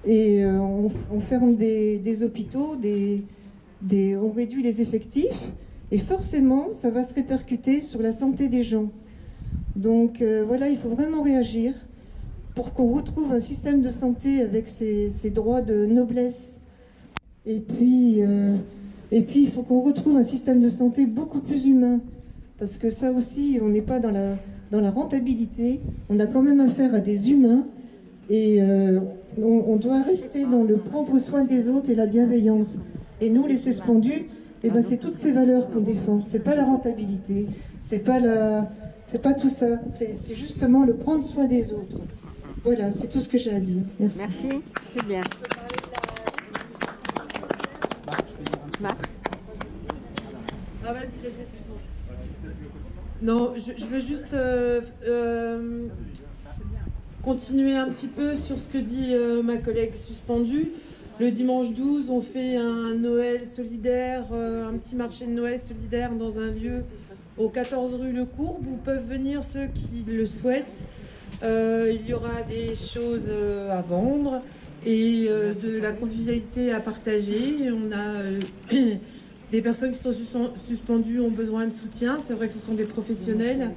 et on ferme des hôpitaux, on réduit les effectifs, et forcément, ça va se répercuter sur la santé des gens. Donc voilà, il faut vraiment réagir. pour qu'on retrouve un système de santé avec ses droits de noblesse. Et puis, il faut qu'on retrouve un système de santé beaucoup plus humain. Parce que ça aussi, on n'est pas dans la rentabilité. On a quand même affaire à des humains. Et on doit rester dans le prendre soin des autres et la bienveillance. Et nous, les suspendus, eh ben, c'est toutes ces valeurs qu'on défend. C'est pas la rentabilité, c'est pas tout ça. C'est justement le prendre soin des autres. Voilà, c'est tout ce que j'ai à dire. Merci. Merci, c'est bien. Marc. Ah, vas-y, excuse-moi. Non, je veux juste continuer un petit peu sur ce que dit ma collègue suspendue. Le dimanche 12, on fait un Noël solidaire, un petit marché de Noël solidaire dans un lieu au 14 rue Le Courbe où peuvent venir ceux qui le souhaitent. Il y aura des choses à vendre et de la convivialité à partager. On a des personnes qui sont suspendues ont besoin de soutien. C'est vrai que ce sont des professionnels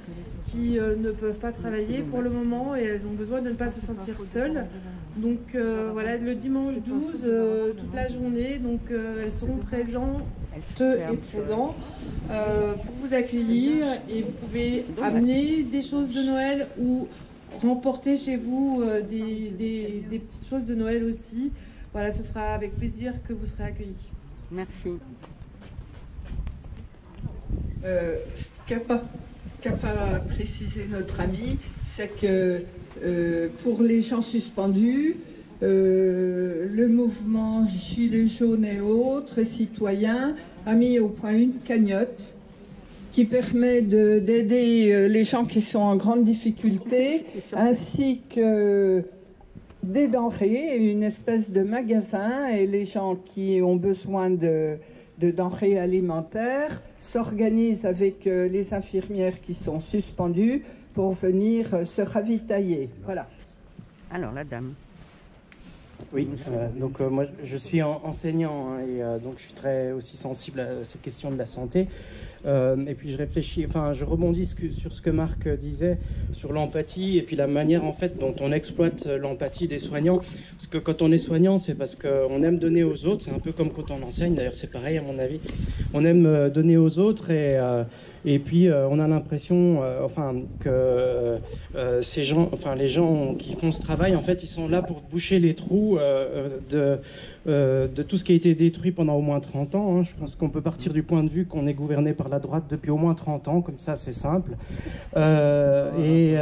qui ne peuvent pas travailler pour le moment et elles ont besoin de ne pas se sentir seules. Donc voilà, le dimanche 12, toute la journée, donc elles seront présentes et présents pour vous accueillir et vous pouvez amener des choses de Noël ou remporter chez vous des petites choses de Noël aussi. Voilà, ce sera avec plaisir que vous serez accueillis. Merci. Ce qu'a pas précisé notre ami, c'est que pour les gens suspendus, le mouvement Gilets jaunes et autres et citoyens a mis au point une cagnotte qui permet d'aider les gens qui sont en grande difficulté, ainsi que des denrées, une espèce de magasin, et les gens qui ont besoin de denrées alimentaires s'organisent avec les infirmières qui sont suspendues pour venir se ravitailler. Voilà. Alors, la dame. Oui, donc moi je suis enseignant hein, et donc je suis très aussi sensible à ces questions de la santé. Et puis je réfléchis, enfin je rebondis sur ce que Marc disait sur l'empathie et puis la manière en fait dont on exploite l'empathie des soignants. Parce que quand on est soignant, c'est parce qu'on aime donner aux autres. C'est un peu comme quand on enseigne. D'ailleurs, c'est pareil à mon avis. On aime donner aux autres et puis on a l'impression, que ces gens, les gens qui font ce travail, en fait, ils sont là pour boucher les trous de tout ce qui a été détruit pendant au moins 30 ans. Hein. Je pense qu'on peut partir du point de vue qu'on est gouverné par la droite depuis au moins 30 ans, comme ça c'est simple. Et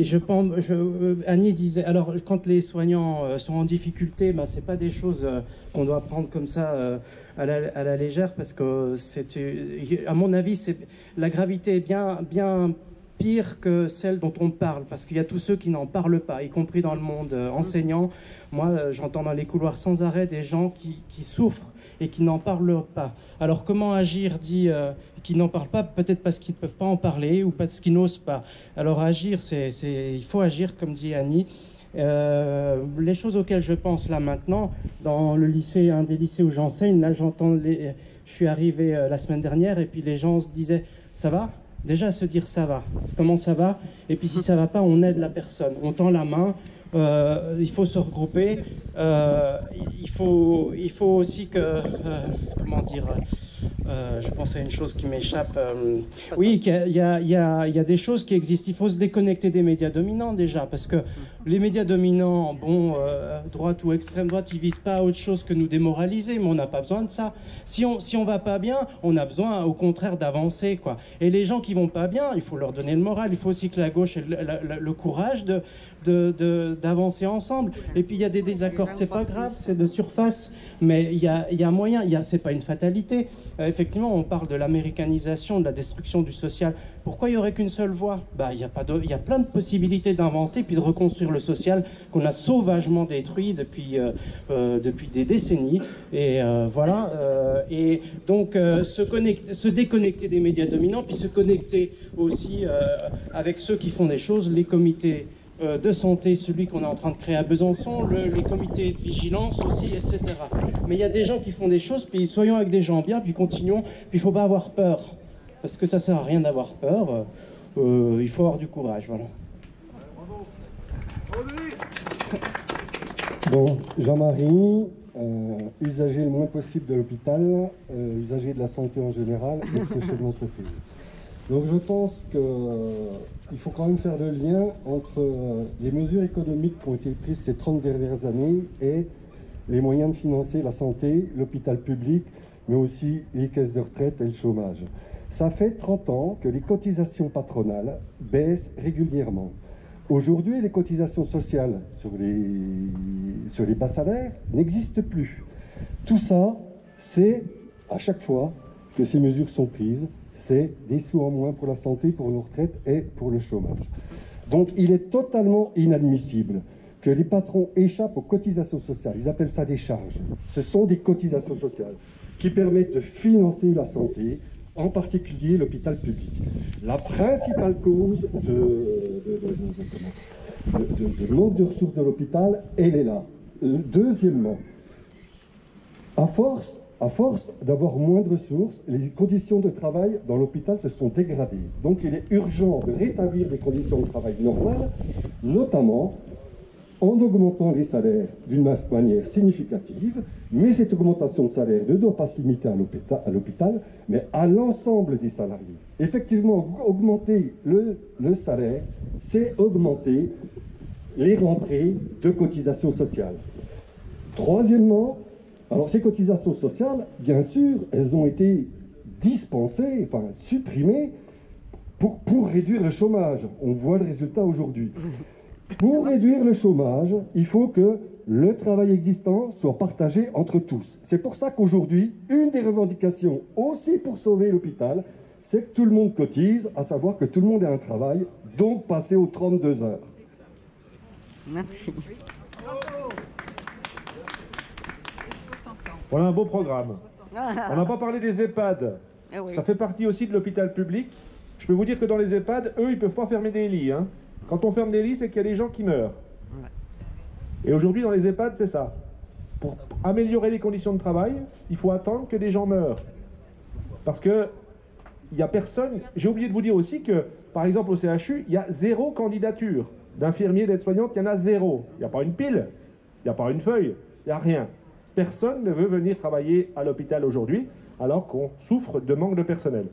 je pense, Annie disait, alors quand les soignants sont en difficulté, ben, c'est pas des choses qu'on doit prendre comme ça à la légère, parce que à mon avis, la gravité est bien pire que celle dont on parle, parce qu'il y a tous ceux qui n'en parlent pas, y compris dans le monde enseignant. Moi, j'entends dans les couloirs sans arrêt des gens qui souffrent et qui n'en parlent pas. Alors comment agir, qui n'en parlent pas, peut-être parce qu'ils ne peuvent pas en parler ou parce qu'ils n'osent pas. Alors agir, il faut agir, comme dit Annie. Les choses auxquelles je pense là maintenant, dans le lycée, un des lycées où j'enseigne, là je suis arrivé la semaine dernière et puis les gens se disaient « ça va ?» Déjà se dire ça va, comment ça va, et puis si ça va pas, on aide la personne, on tend la main, il faut se regrouper, il faut aussi que, comment dire, je pense à une chose qui m'échappe, oui, il y a des choses qui existent, il faut se déconnecter des médias dominants déjà, parce que les médias dominants, bon, droite ou extrême droite, ils visent pas à autre chose que nous démoraliser, mais on n'a pas besoin de ça. Si on va pas bien, on a besoin au contraire d'avancer, quoi. Et les gens qui vont pas bien, il faut leur donner le moral, il faut aussi que la gauche ait le courage d'avancer ensemble. Et puis il y a des désaccords, c'est pas grave, c'est de surface, mais il y a moyen, c'est pas une fatalité. Effectivement, on parle de l'américanisation, de la destruction du social. Pourquoi il y aurait qu'une seule voie? Il y a plein de possibilités d'inventer puis de reconstruire le social qu'on a sauvagement détruit depuis des décennies. Et voilà. Et donc se déconnecter des médias dominants, puis se connecter aussi avec ceux qui font des choses, les comités de santé, celui qu'on est en train de créer à Besançon, les comités de vigilance aussi, etc. Mais il y a des gens qui font des choses, puis soyons avec des gens bien, puis continuons, puis il ne faut pas avoir peur, parce que ça ne sert à rien d'avoir peur, il faut avoir du courage, voilà. Bon, Jean-Marie, usager le moins possible de l'hôpital, usager de la santé en général, ex-chef d'entreprise. Donc je pense qu'il faut quand même faire le lien entre les mesures économiques qui ont été prises ces 30 dernières années et les moyens de financer la santé, l'hôpital public, mais aussi les caisses de retraite et le chômage. Ça fait 30 ans que les cotisations patronales baissent régulièrement. Aujourd'hui, les cotisations sociales sur les bas salaires n'existent plus. Tout ça, c'est, à chaque fois que ces mesures sont prises, c'est des sous en moins pour la santé, pour nos retraites et pour le chômage. Donc il est totalement inadmissible que les patrons échappent aux cotisations sociales. Ils appellent ça des charges. Ce sont des cotisations sociales qui permettent de financer la santé, en particulier l'hôpital public. La principale cause de manque de ressources de l'hôpital, elle est là. Deuxièmement, à force d'avoir moins de ressources, les conditions de travail dans l'hôpital se sont dégradées. Donc il est urgent de rétablir des conditions de travail normales, notamment en augmentant les salaires d'une manière significative, mais cette augmentation de salaire ne doit pas se limiter à l'hôpital, mais à l'ensemble des salariés. Effectivement, augmenter le salaire, c'est augmenter les rentrées de cotisations sociales. Troisièmement, alors ces cotisations sociales, bien sûr, elles ont été dispensées, enfin supprimées, pour réduire le chômage. On voit le résultat aujourd'hui. Pour réduire le chômage, il faut que le travail existant soit partagé entre tous. C'est pour ça qu'aujourd'hui, une des revendications, aussi pour sauver l'hôpital, c'est que tout le monde cotise, à savoir que tout le monde ait un travail, donc passer aux 32 heures. Merci. Voilà un beau programme. On n'a pas parlé des EHPAD. Ah oui. Ça fait partie aussi de l'hôpital public. Je peux vous dire que dans les EHPAD, eux, ils ne peuvent pas fermer des lits. Hein. Quand on ferme des lits, c'est qu'il y a des gens qui meurent. Et aujourd'hui, dans les EHPAD, c'est ça. Pour améliorer les conditions de travail, il faut attendre que des gens meurent. Parce que il n'y a personne... J'ai oublié de vous dire aussi que, par exemple, au CHU, il y a 0 candidature d'infirmiers, d'aide-soignante, il y en a 0. Il n'y a pas une pile, il n'y a pas une feuille, il n'y a rien. Personne ne veut venir travailler à l'hôpital aujourd'hui, alors qu'on souffre de manque de personnel.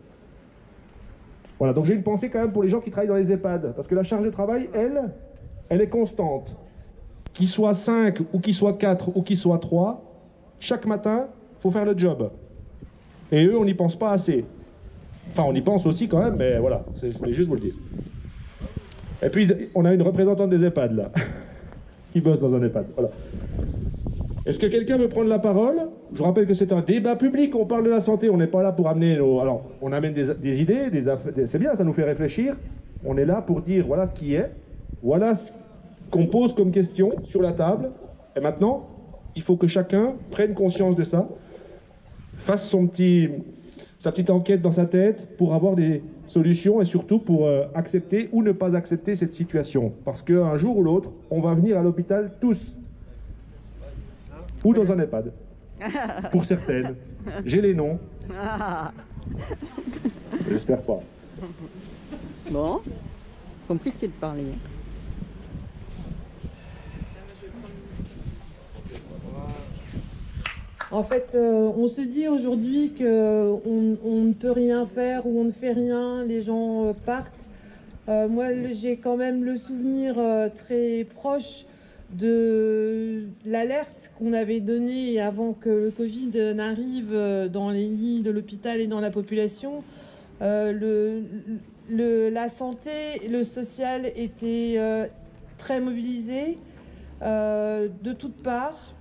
Voilà, donc j'ai une pensée quand même pour les gens qui travaillent dans les EHPAD, parce que la charge de travail, elle est constante. Qu'il soit 5, ou qu'il soit 4, ou qu'il soit 3, chaque matin, il faut faire le job. Et eux, on n'y pense pas assez. Enfin, on y pense aussi quand même, mais voilà, je voulais juste vous le dire. Et puis, on a une représentante des EHPAD, là, qui bosse dans un EHPAD. Voilà. Est-ce que quelqu'un veut prendre la parole? Je rappelle que c'est un débat public, on parle de la santé, on n'est pas là pour amener nos... Alors, on amène des idées, c'est bien, ça nous fait réfléchir. On est là pour dire, voilà ce qui est, voilà ce qu'on pose comme question sur la table. Et maintenant, il faut que chacun prenne conscience de ça, fasse sa petite enquête dans sa tête pour avoir des solutions et surtout pour accepter ou ne pas accepter cette situation. Parce qu'un jour ou l'autre, on va venir à l'hôpital tous. Ou dans un EHPAD. Pour certaines. J'ai les noms. J'espère pas. Bon, compliqué de parler. En fait, on se dit aujourd'hui qu'on ne peut rien faire ou on ne fait rien, les gens partent. Moi, j'ai quand même le souvenir très proche de l'alerte qu'on avait donnée avant que le Covid n'arrive dans les lits de l'hôpital et dans la population. La santé, le social étaient très mobilisés de toutes parts,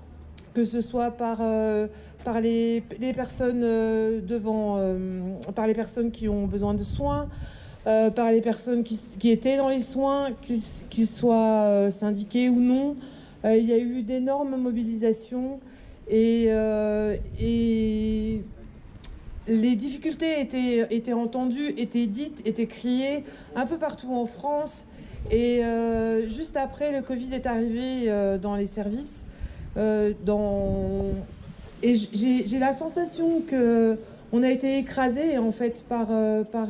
que ce soit par les personnes par les personnes qui ont besoin de soins, par les personnes qui étaient dans les soins, qu'ils soient syndiqués ou non. Il y a eu d'énormes mobilisations et les difficultés étaient entendues, étaient dites, étaient criées un peu partout en France. Et juste après, le Covid est arrivé dans les services. Et j'ai la sensation que on a été écrasés en fait par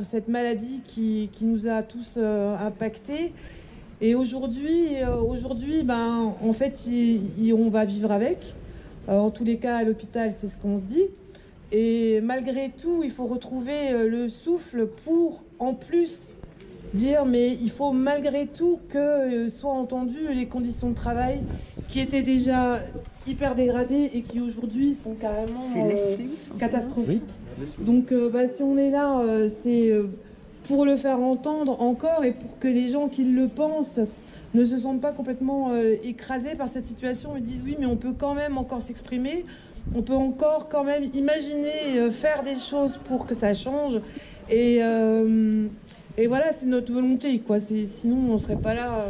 cette maladie qui nous a tous impactés Et aujourd'hui, ben, en fait, on va vivre avec. En tous les cas, à l'hôpital, c'est ce qu'on se dit. Et malgré tout, il faut retrouver le souffle pour, en plus, dire, mais il faut malgré tout que soient entendues les conditions de travail qui étaient déjà hyper dégradées et qui aujourd'hui sont carrément catastrophiques. Donc si on est là, c'est pour le faire entendre encore et pour que les gens qui le pensent ne se sentent pas complètement écrasés par cette situation et disent oui, mais on peut quand même encore s'exprimer, on peut encore quand même imaginer faire des choses pour que ça change. Et voilà, c'est notre volonté, quoi. Sinon, on serait pas là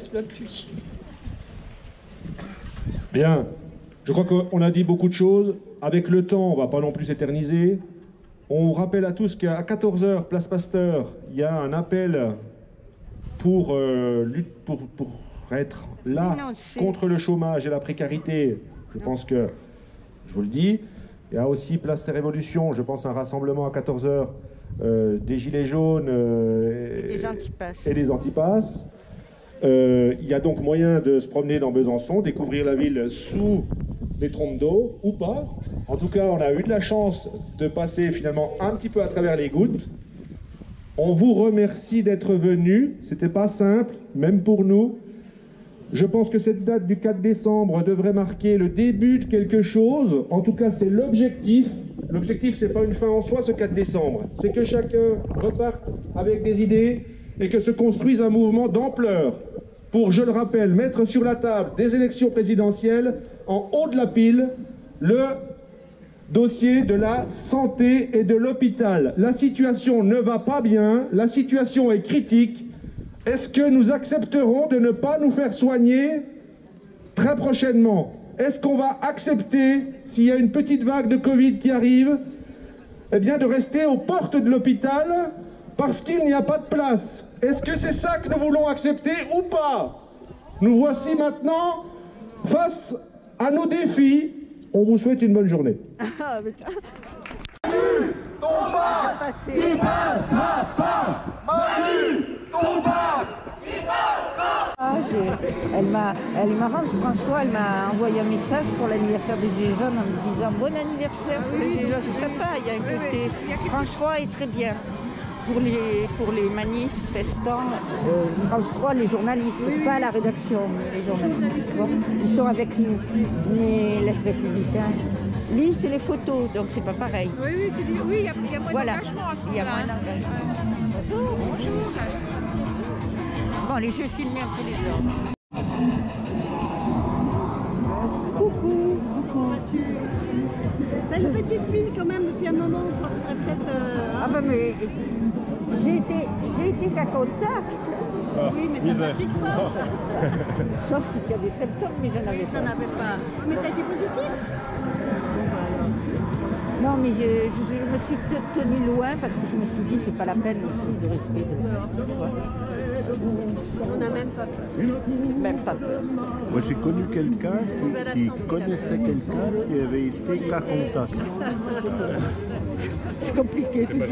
sous la pluie. Bien. Je crois qu'on a dit beaucoup de choses. Avec le temps, on ne va pas non plus s'éterniser. On rappelle à tous qu'à 14h, place Pasteur, il y a un appel pour être là contre le chômage et la précarité. Je pense que, je vous le dis, il y a aussi place des Révolutions, je pense un rassemblement à 14h des Gilets jaunes et des antipasses. Il y a donc moyen de se promener dans Besançon, découvrir la ville sous des trompes d'eau, ou pas. En tout cas, on a eu de la chance de passer finalement un petit peu à travers les gouttes. On vous remercie d'être venus. C'était pas simple, même pour nous. Je pense que cette date du 4 décembre devrait marquer le début de quelque chose. En tout cas, c'est l'objectif. L'objectif, c'est pas une fin en soi, ce 4 décembre. C'est que chacun reparte avec des idées et que se construise un mouvement d'ampleur pour, je le rappelle, mettre sur la table des élections présidentielles, en haut de la pile, le dossier de la santé et de l'hôpital. La situation ne va pas bien, la situation est critique. Est-ce que nous accepterons de ne pas nous faire soigner très prochainement? Est-ce qu'on va accepter, s'il y a une petite vague de Covid qui arrive, eh bien de rester aux portes de l'hôpital parce qu'il n'y a pas de place? Est-ce que c'est ça que nous voulons accepter ou pas? Nous voici maintenant face à nos défis. On vous souhaite une bonne journée. Elle est marrante, François, elle m'a envoyé un message pour l'anniversaire des Gilets jaunes en me disant bon anniversaire pour les Gilets jaunes. C'est sympa, il y a un côté. France 3 est très bien. Pour les manifestants, France 3, les journalistes, pas la rédaction, mais les journalistes, ils sont avec nous, mais les républicains. Lui, c'est les photos, donc c'est pas pareil. Oui, il y a moins d'engagement à ce moment-là. Il y a moins d'engagement. Bonjour. Bon, allez, je vais filmer un peu les gens. Coucou. T'as une petite mine quand même depuis un moment, tu voudrais peut-être... Ah ben mais j'ai été qu'à contact. Oui, mais ça ne fatigue pas. Sauf si tu as des symptômes, mais je n'avais pas. Tu n'en avais pas. Mais t'as été positive? Non, mais je me suis tenue loin parce que je me suis dit c'est pas la peine aussi de risquer de... On n'a même pas peur. Même pas peur. Moi j'ai connu quelqu'un qui connaissait quelqu'un qui avait été cas contact. C'est compliqué tout ça.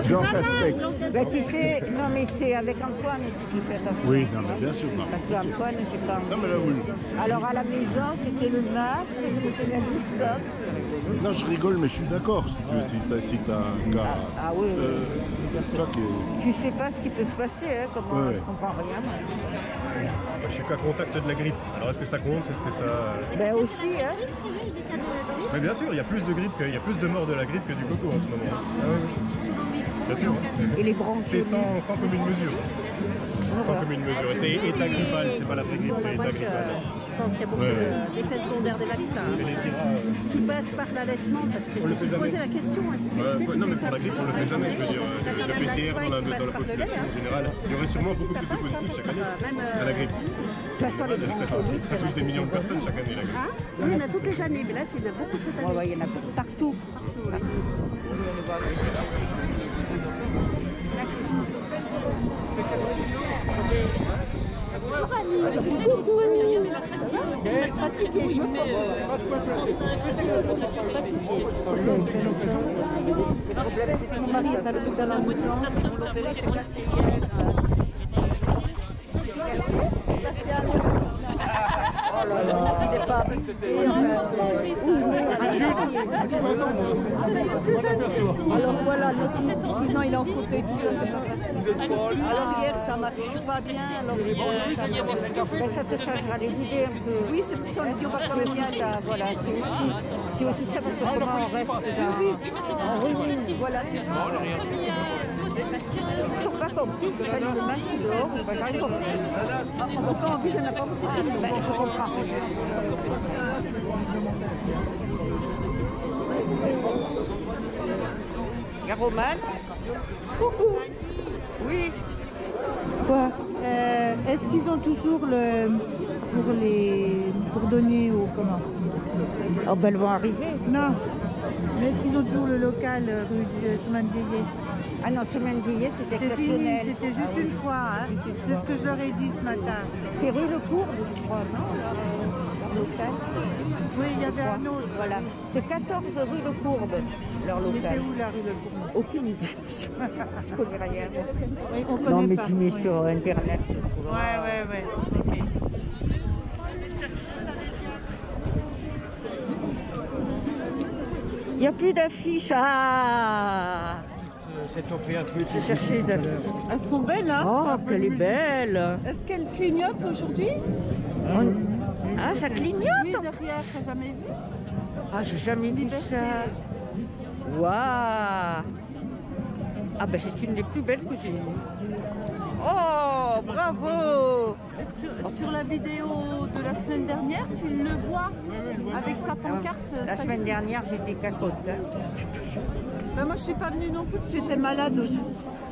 Jean Castex. Ben, tu sais, non mais c'est avec Antoine aussi que je fais attention. Oui, non, mais bien sûr. Non. Parce qu'Antoine, c'est pas... Non, mais là, oui. Alors à la maison, c'était le masque, je me tenais juste là. Non, je rigole, mais je suis d'accord. Si t'as un cas... Ah oui, qui... Tu sais pas ce qui peut se passer, hein, comment je comprends rien. Je suis cas contact de la grippe. Alors est-ce que ça compte? Est-ce que ça... Ben aussi, hein. Mais bien sûr, il y a plus de grippe, il y a plus de morts de la grippe que du coco en ce moment. Ah oui. Bien sûr. Et les bronches. C'est sans commune mesure. Sans commune mesure. C'est état grippal, c'est pas la vraie grippe, c'est état grippal. Je pense qu'il y a beaucoup d'effets secondaires des vaccins. Ce qui passe par l'allaitement, parce que je me suis posé la question, est-ce que non, mais pour la grippe, on le fait jamais. Je veux dire, le PCR dans la population générale, il y aurait sûrement beaucoup plus de positifs chaque année à la grippe. Ça touche des millions de personnes chaque année, la grippe. Oui, il y en a toutes les années, mais là, il y en a beaucoup cette année. Oui, il y en a beaucoup partout. Bonjour Annie, tu sais, coucou Myriam et la fatigue, fatiguée, je me force. Mon mari est à l'hôpital en urgence, on l'opérait, c'est passé hier. pas abusé. Alors voilà, l'autre 6 ans il est en fauteuil, tout ça, c'est pas facile. Alors hier ça m'a touché pas bien, alors ça te changera les idées un peu. Oui, c'est pour ça qu'on dit on va quand même bien là, voilà. C'est aussi ça parce que comment on reste en ruine, voilà, c'est ça. Ils ne sont pas comme ça, il faut aller le mettre dehors, on va jamais comprendre. Quand on dit je n'ai pas aussi, je comprends. Garomane. Coucou. Oui. Quoi Est-ce qu'ils ont toujours pour donner au comment? Oh ben elles vont arriver. Non. Mais est-ce qu'ils ont toujours le local rue du chemin de Veillé? Ah non, chemin de Veillé, c'était exceptionnel. C'était juste une fois, hein. C'est ce que je leur ai dit ce matin. C'est rue Le Courbe, je crois, non leur local. Oui, il y avait un autre. Voilà. C'est 14 rue Le Courbe, leur local. Mais c'est où la rue Le Courbe? Aucune idée. Je connais rien. Oui, on connaît non, mais pas. tu mets sur Internet. Ouais. Ok. Il n'y a plus d'affiches. Ah, j'ai cherché des affiches. Elles sont belles, hein? Oh, qu'elle est belle. Est-ce qu'elles clignotent aujourd'hui? Ah, ça clignote? Oui, derrière, t'as jamais vu? Ah, j'ai jamais vu ça. Waouh! Ah ben c'est une des plus belles que j'ai vues. Oh, bravo! Sur la vidéo de la semaine dernière, tu le vois avec sa pancarte. La semaine dernière, j'étais cacotte. Ben moi, je suis pas venue non plus, parce que j'étais malade aussi.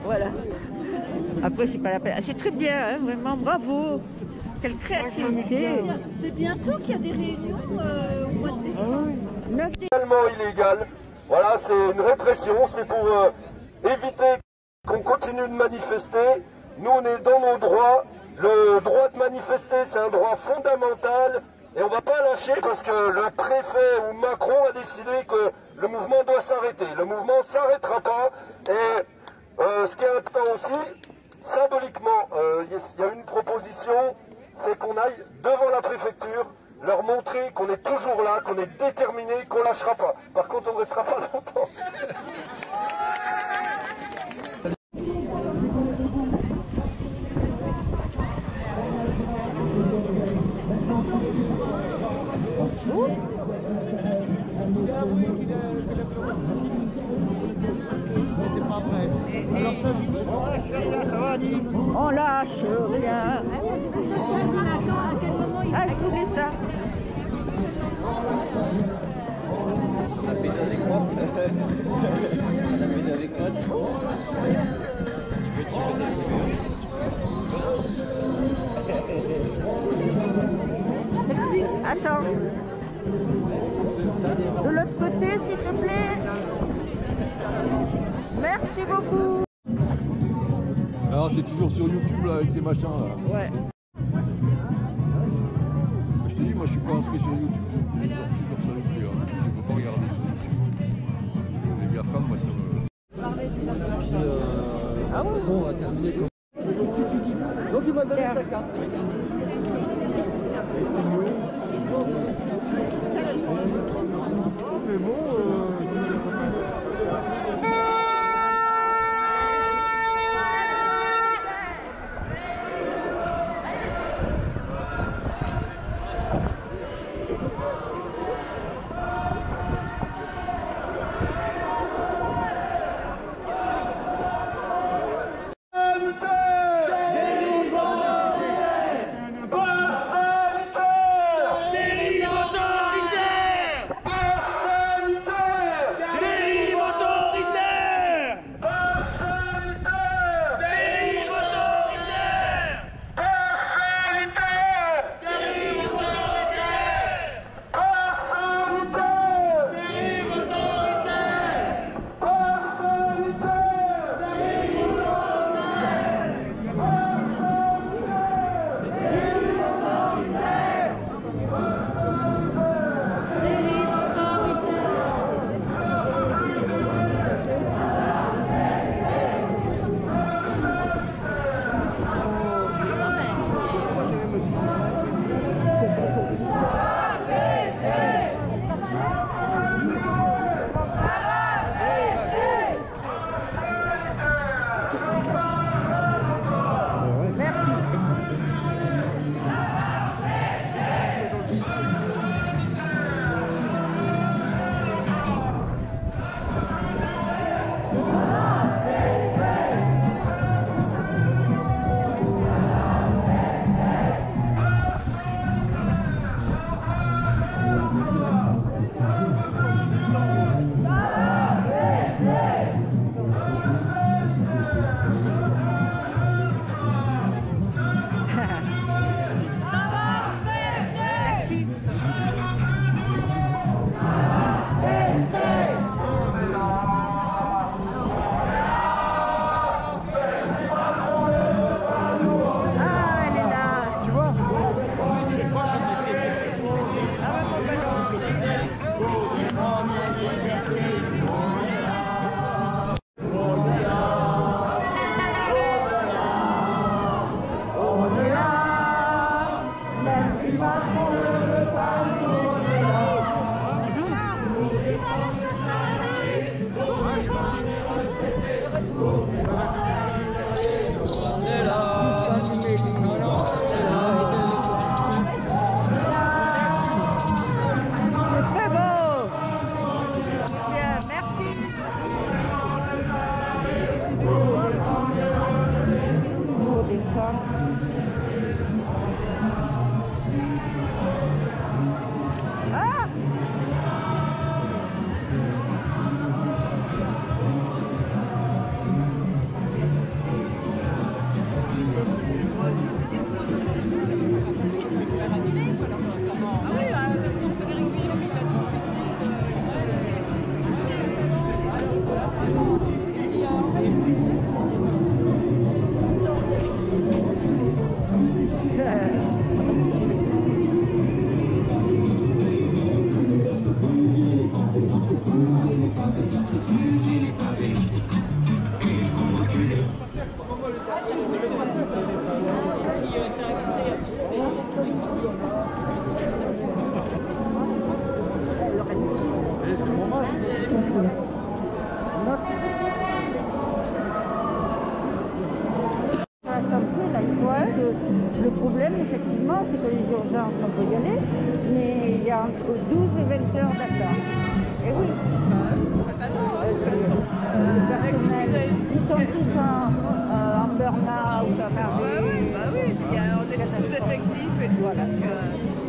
Voilà. Après, c'est pas la peine. C'est très bien, hein, vraiment, bravo! Quelle créativité! C'est bientôt qu'il y a des réunions au mois de décembre. Totalement illégal. Voilà, c'est une répression, c'est pour éviter qu'on continue de manifester. Nous, on est dans nos droits. Le droit de manifester, c'est un droit fondamental. Et on ne va pas lâcher parce que le préfet ou Macron a décidé que le mouvement doit s'arrêter. Le mouvement ne s'arrêtera pas. Et ce qui est important aussi, symboliquement, il y a une proposition, c'est qu'on aille devant la préfecture, leur montrer qu'on est toujours là, qu'on est déterminé, qu'on ne lâchera pas. Par contre, on ne restera pas longtemps. On lâche rien. Ah, je voulais ça. On a fait une avec moi. On a fait une avec moi. Merci. Attends. De l'autre côté, s'il te plaît. Merci beaucoup. Alors t'es toujours sur YouTube là avec tes machins là? Ouais. Je te dis, moi je suis pas inscrit sur YouTube, je refuse leur salut plus, hein. Je peux pas regarder sur YouTube. Les GAFAM, moi ça me... Ah ouais. De toute façon, on va terminer comme... Donc il m'a donné sa carte. Mais bon, Le problème, effectivement, c'est que les urgences, on peut y aller, mais il y a entre 12 et 20 heures d'attente. Et oui. Ils sont tous en burn-out, en arrêt. Oui, on est sous-effectifs et tout. Voilà.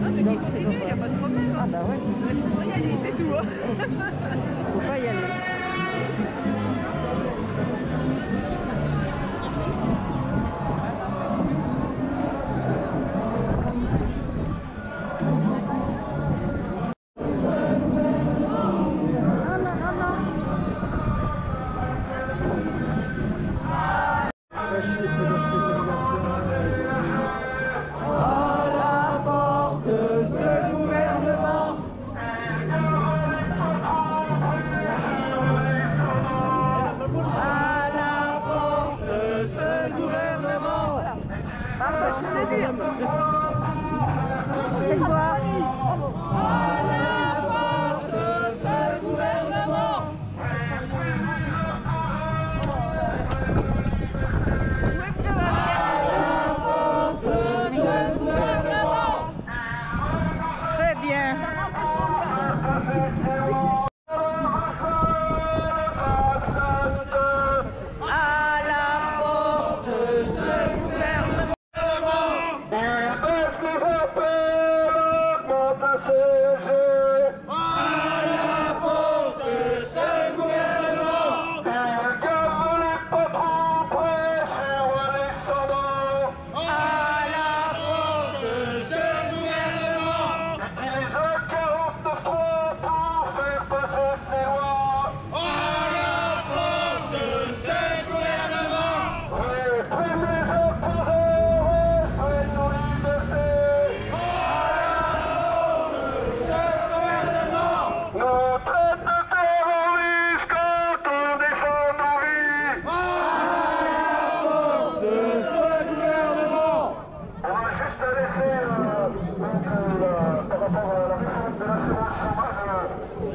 Mais continuez, il n'y a pas de problème. Ah bah ouais. Il faut y aller, c'est tout. Faut pas y aller. C'est quoi? À la porte, ce gouvernement. Très bien.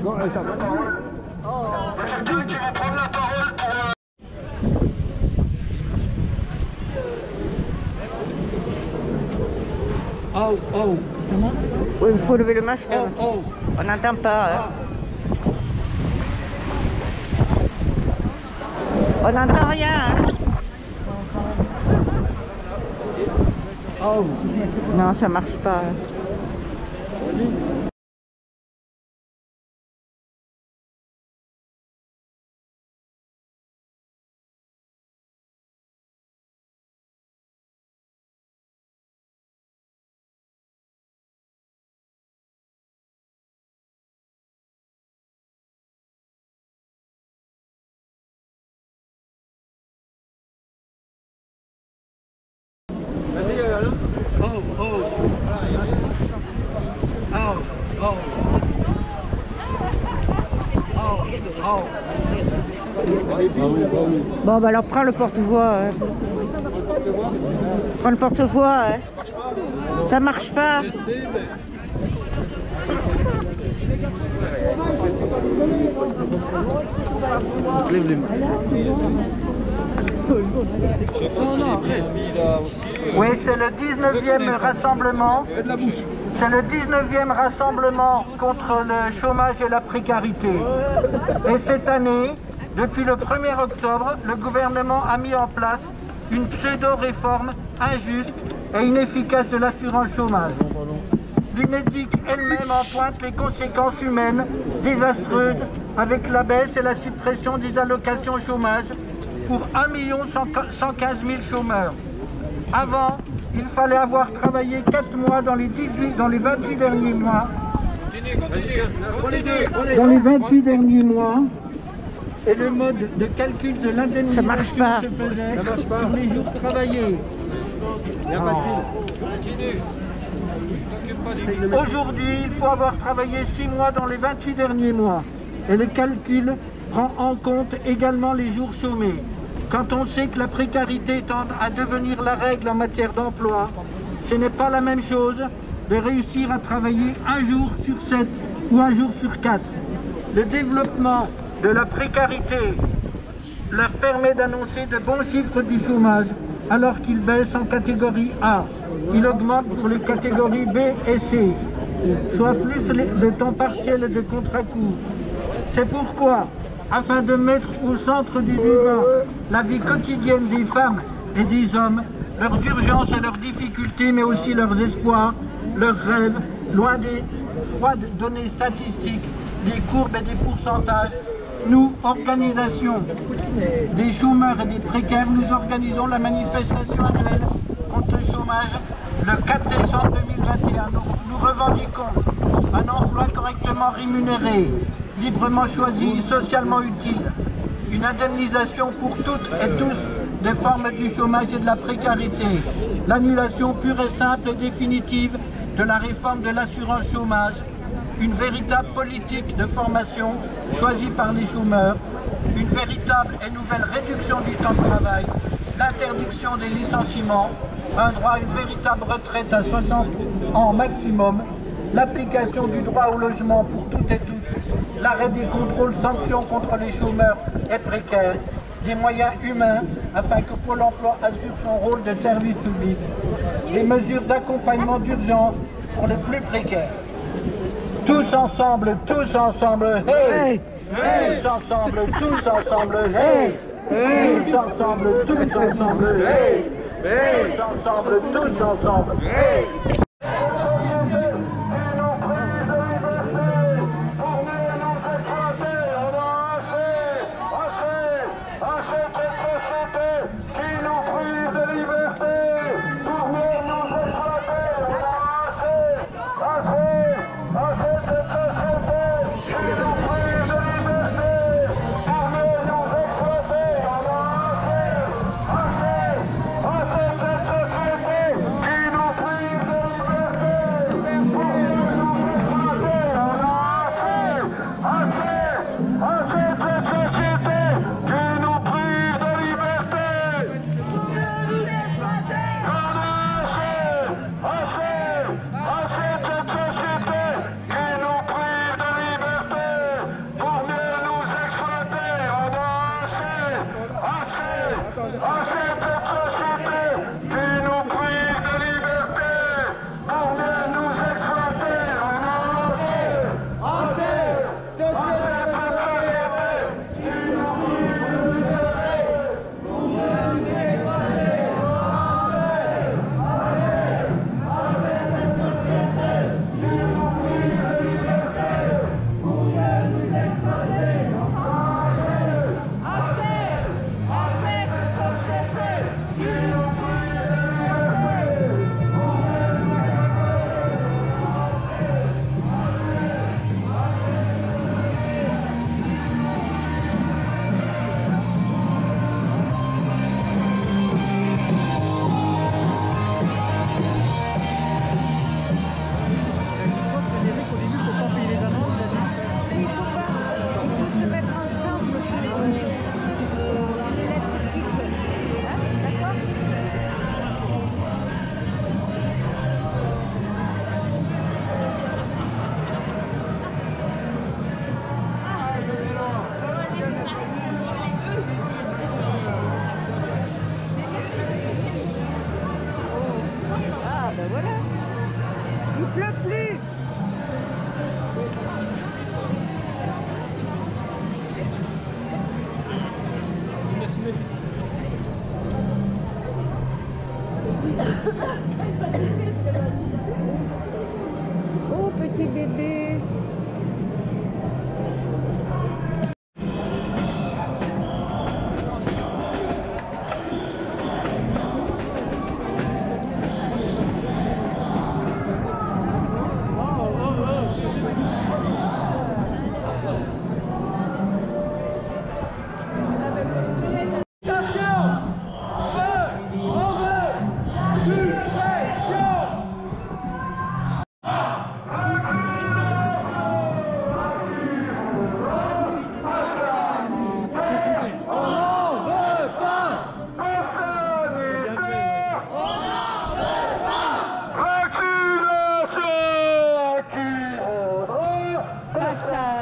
Non, elle est à Quelqu'un qui va prendre la parole pour... Oh, oh. Comment? Oui, il faut lever le masque. Oh, oh. On n'entend pas. Hein. On n'entend rien. Hein. Oh. Non, ça marche pas. Hein. Bon, bah alors prends le porte-voix. Hein. Prends le porte-voix. Hein. Ça marche pas. Lève les mains. Oui, c'est le 19e rassemblement. C'est le 19e rassemblement contre le chômage et la précarité. Et cette année, depuis le 1er octobre, le gouvernement a mis en place une pseudo-réforme injuste et inefficace de l'assurance chômage. L'UNEDIC elle-même en pointe les conséquences humaines désastreuses avec la baisse et la suppression des allocations chômage pour 1 115 000 chômeurs. Avant, il fallait avoir travaillé 4 mois dans les 28 derniers mois. Dans les 28 derniers mois, et le mode de calcul de l'indemnisation se faisait sur les jours travaillés. Aujourd'hui, il faut avoir travaillé 6 mois dans les 28 derniers mois. Et le calcul prend en compte également les jours chômés. Quand on sait que la précarité tend à devenir la règle en matière d'emploi, ce n'est pas la même chose de réussir à travailler 1 jour sur 7 ou 1 jour sur 4. Le développement de la précarité leur permet d'annoncer de bons chiffres du chômage alors qu'il baisse en catégorie A. Il augmente pour les catégories B et C, soit plus de temps partiel et de contrats courts. C'est pourquoi, afin de mettre au centre du débat la vie quotidienne des femmes et des hommes, leurs urgences et leurs difficultés, mais aussi leurs espoirs, leurs rêves, loin des froides données statistiques, des courbes et des pourcentages, nous, organisation des chômeurs et des précaires, nous organisons la manifestation annuelle contre le chômage le 4 décembre 2021. Nous revendiquons un emploi correctement rémunéré, librement choisi, socialement utile, une indemnisation pour toutes et tous des formes du chômage et de la précarité, l'annulation pure et simple et définitive de la réforme de l'assurance chômage, une véritable politique de formation choisie par les chômeurs, une véritable et nouvelle réduction du temps de travail, l'interdiction des licenciements, un droit à une véritable retraite à 60 ans maximum, l'application du droit au logement pour toutes et tous, l'arrêt des contrôles sanctions contre les chômeurs et précaires, des moyens humains afin que Pôle emploi assure son rôle de service public, des mesures d'accompagnement d'urgence pour les plus précaires. Tous ensemble, hey! Tous ensemble, hey! Tous ensemble, hey! Tous ensemble, hey! Tous ensemble, hey! Tous ensemble, hey!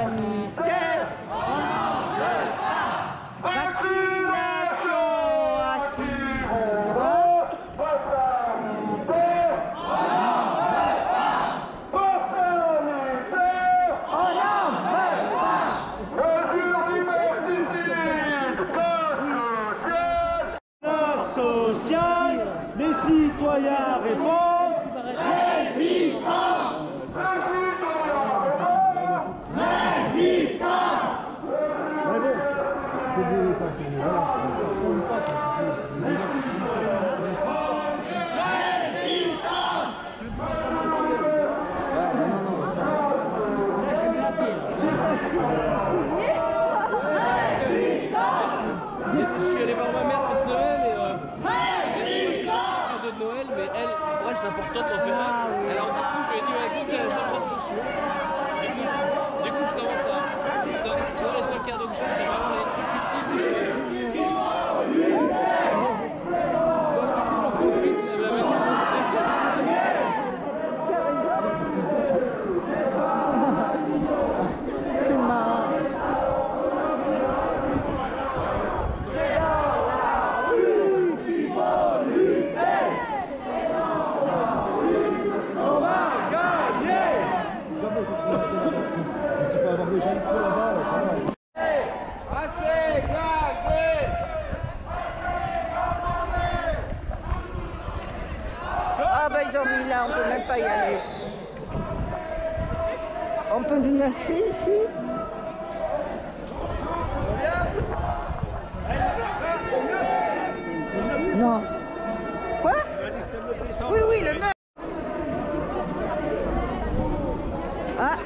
sanitaire. On n'en veut pas. Vaccination active. Pass sanitaire. On n'en veut pas. Pass sanitaire. On n'en veut pas. Mesures liberticides. Classe sociale. Les citoyens répondent résistance. Résistance. Je suis allé voir ma mère cette semaine et de Noël, mais elle, pour elle c'est important d'en faire un. Alors du coup je lui ai dit ouais, écoute, j'ai pas de solution. Du coup je commence à. Souvent les seuls cadeaux que j'ai, c'est vraiment les trucs utiles. C'est marrant. Ah ben ils ont mis là, on peut même pas y aller. On peut nous lâcher ici. Non. Quoi? Oui, oui, le 9. Ah.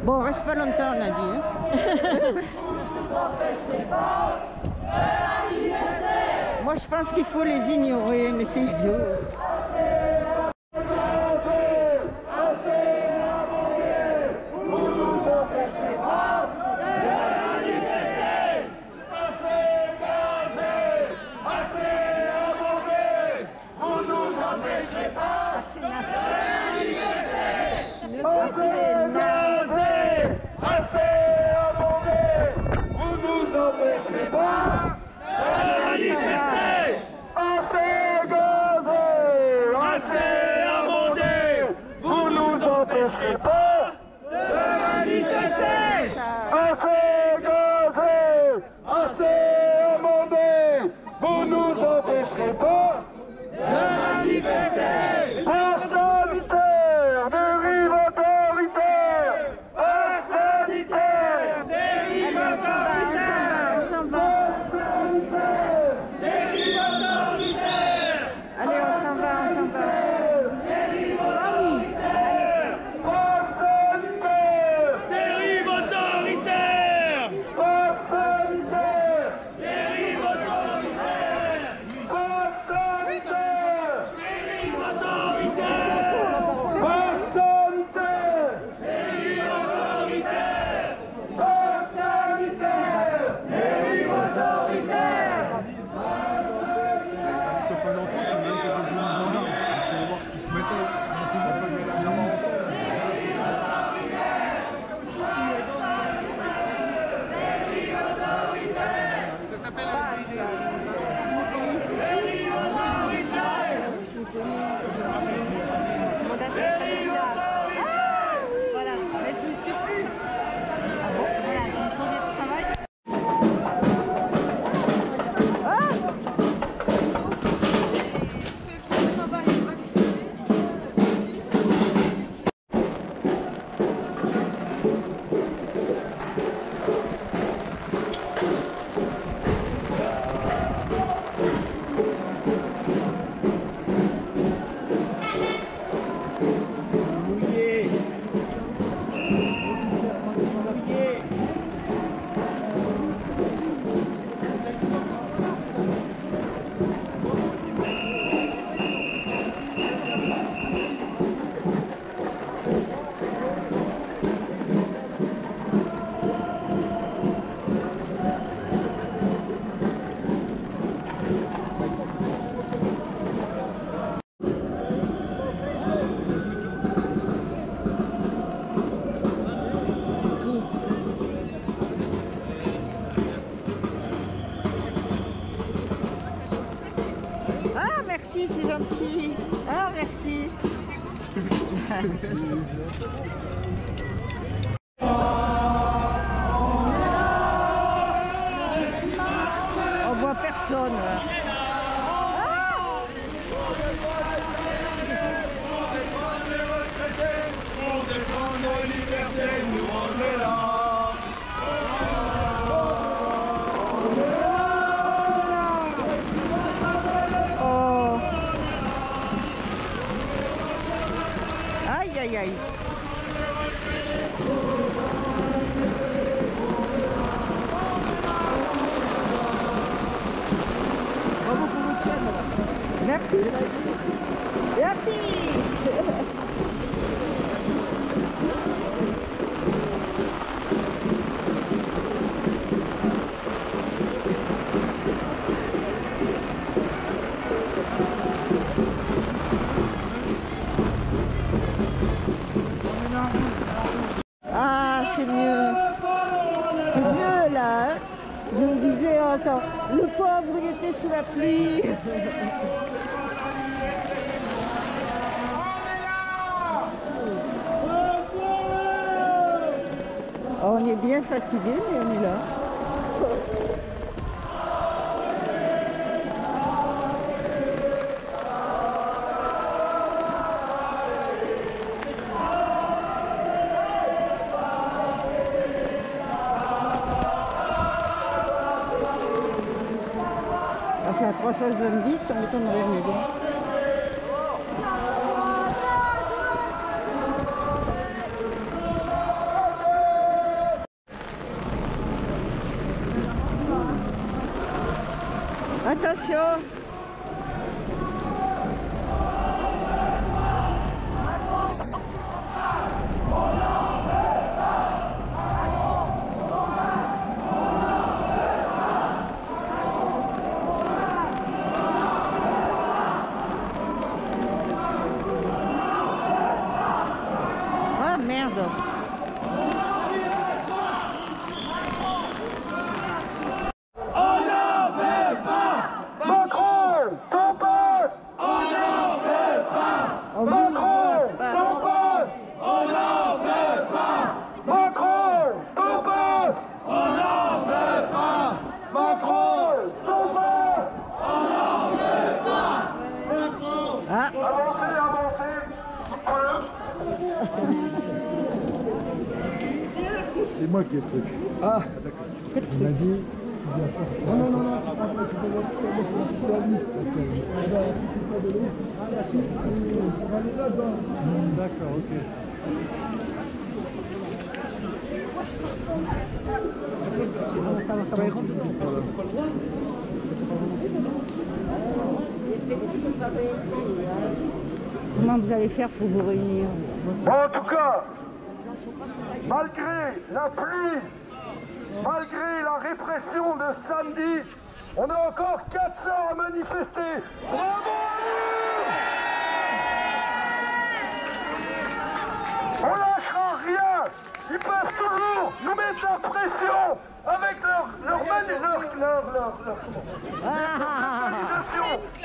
Bon, on reste pas longtemps, on a dit. Hein. Moi, je pense qu'il faut les ignorer, mais c'est idiot. Allez, on s'en va, on s'en va. merci. Ah, merci. On voit personne. Aïe, aïe, aïe. Bravo pour votre chaîne, madame. Merci. Merci. Ah, c'est mieux. C'est mieux là. Hein, je me disais encore, le pauvre il était sous la pluie. On est bien fatigué, mais on est là. Enfin, à 370, ça m'étonnerait, mais bon. Attention! Ah merde! Ah. C'est moi qui ai le truc. Ah, d'accord. Il m'a dit... Non, non, non, non, c'est pas moi, c'est à lui. D'accord, ok. Comment vous allez faire pour vous réunir? Bon, en tout cas, malgré la pluie, malgré la répression de samedi, on a encore 400 à manifester. Bravo à nous! On lâchera rien. Ils peuvent toujours nous mettre la pression avec leur organisation,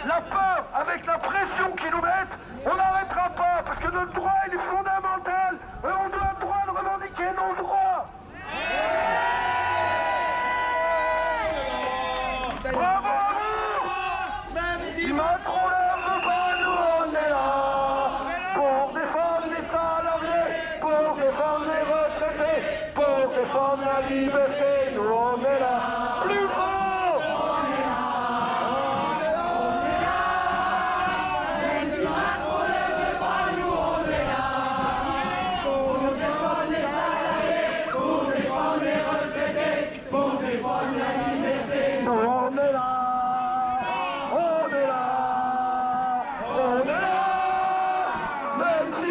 la peur, avec la pression qu'ils nous mettent. On n'arrêtera pas parce que notre droit il est fondamental et on doit le droit de revendiquer nos droits. Bravo à vous! Même si Macron ne veut pas, nous on est là pour défendre les salariés, pour défendre les retraités, pour défendre la liberté, nous on est là. Plus fort!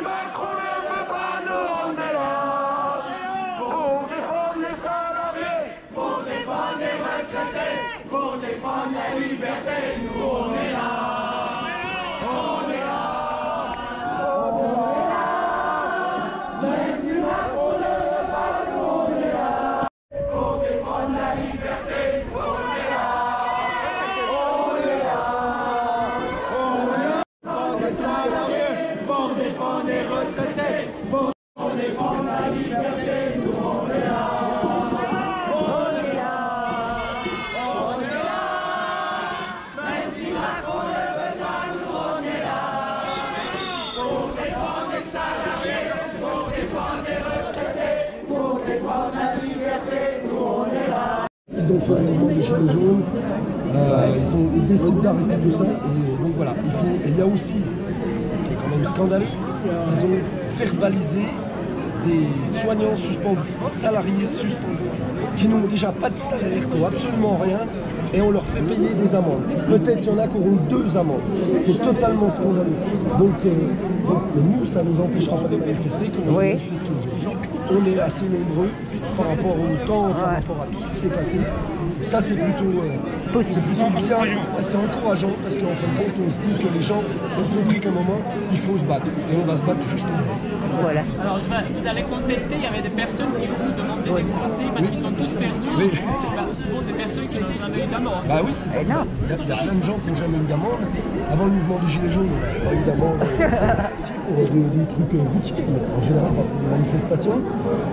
Macron ne veut pas, nous on est là pour défendre les salariés. défend les retraités, pour défendre la liberté, nous on est là. On est là, on est là. Même si Macron ne veut pas, nous on est là. Pour défendre les salariés, pour défendre les retraités, pour défendre la liberté, nous on est là. Ils ont fait un mouvement de gilets jaunes, ils décident d'arrêter tout ça, et donc voilà, et il y a aussi, ce qui est quand même scandaleux, ils ont verbalisé des soignants suspendus, salariés suspendus, qui n'ont déjà pas de salaire, qui n'ont absolument rien, et on leur fait payer des amendes. Peut-être qu'il y en a qui auront 2 amendes. C'est totalement scandaleux. Donc nous, ça ne nous empêchera pas de manifester, comme on manifeste aujourd'hui. On est assez nombreux par rapport au temps, par rapport à tout ce qui s'est passé. Et ça, c'est plutôt bien, c'est encourageant, parce qu'en fin de compte, on se dit que les gens ont compris qu'à un moment, il faut se battre. Et on va se battre justement. Voilà. Alors, vous allez contester, il y avait des personnes qui vous demandaient des procès parce qu'ils sont tous perdus. Oui. C'est souvent des personnes qui n'ont jamais eu d'amende. Bah oui, c'est ça. Il y a plein de gens qui n'ont jamais eu d'amende. Avant le mouvement des Gilets jaunes, on n'avait pas eu d'amende pour des trucs routiers, mais en général pas pour des manifestations.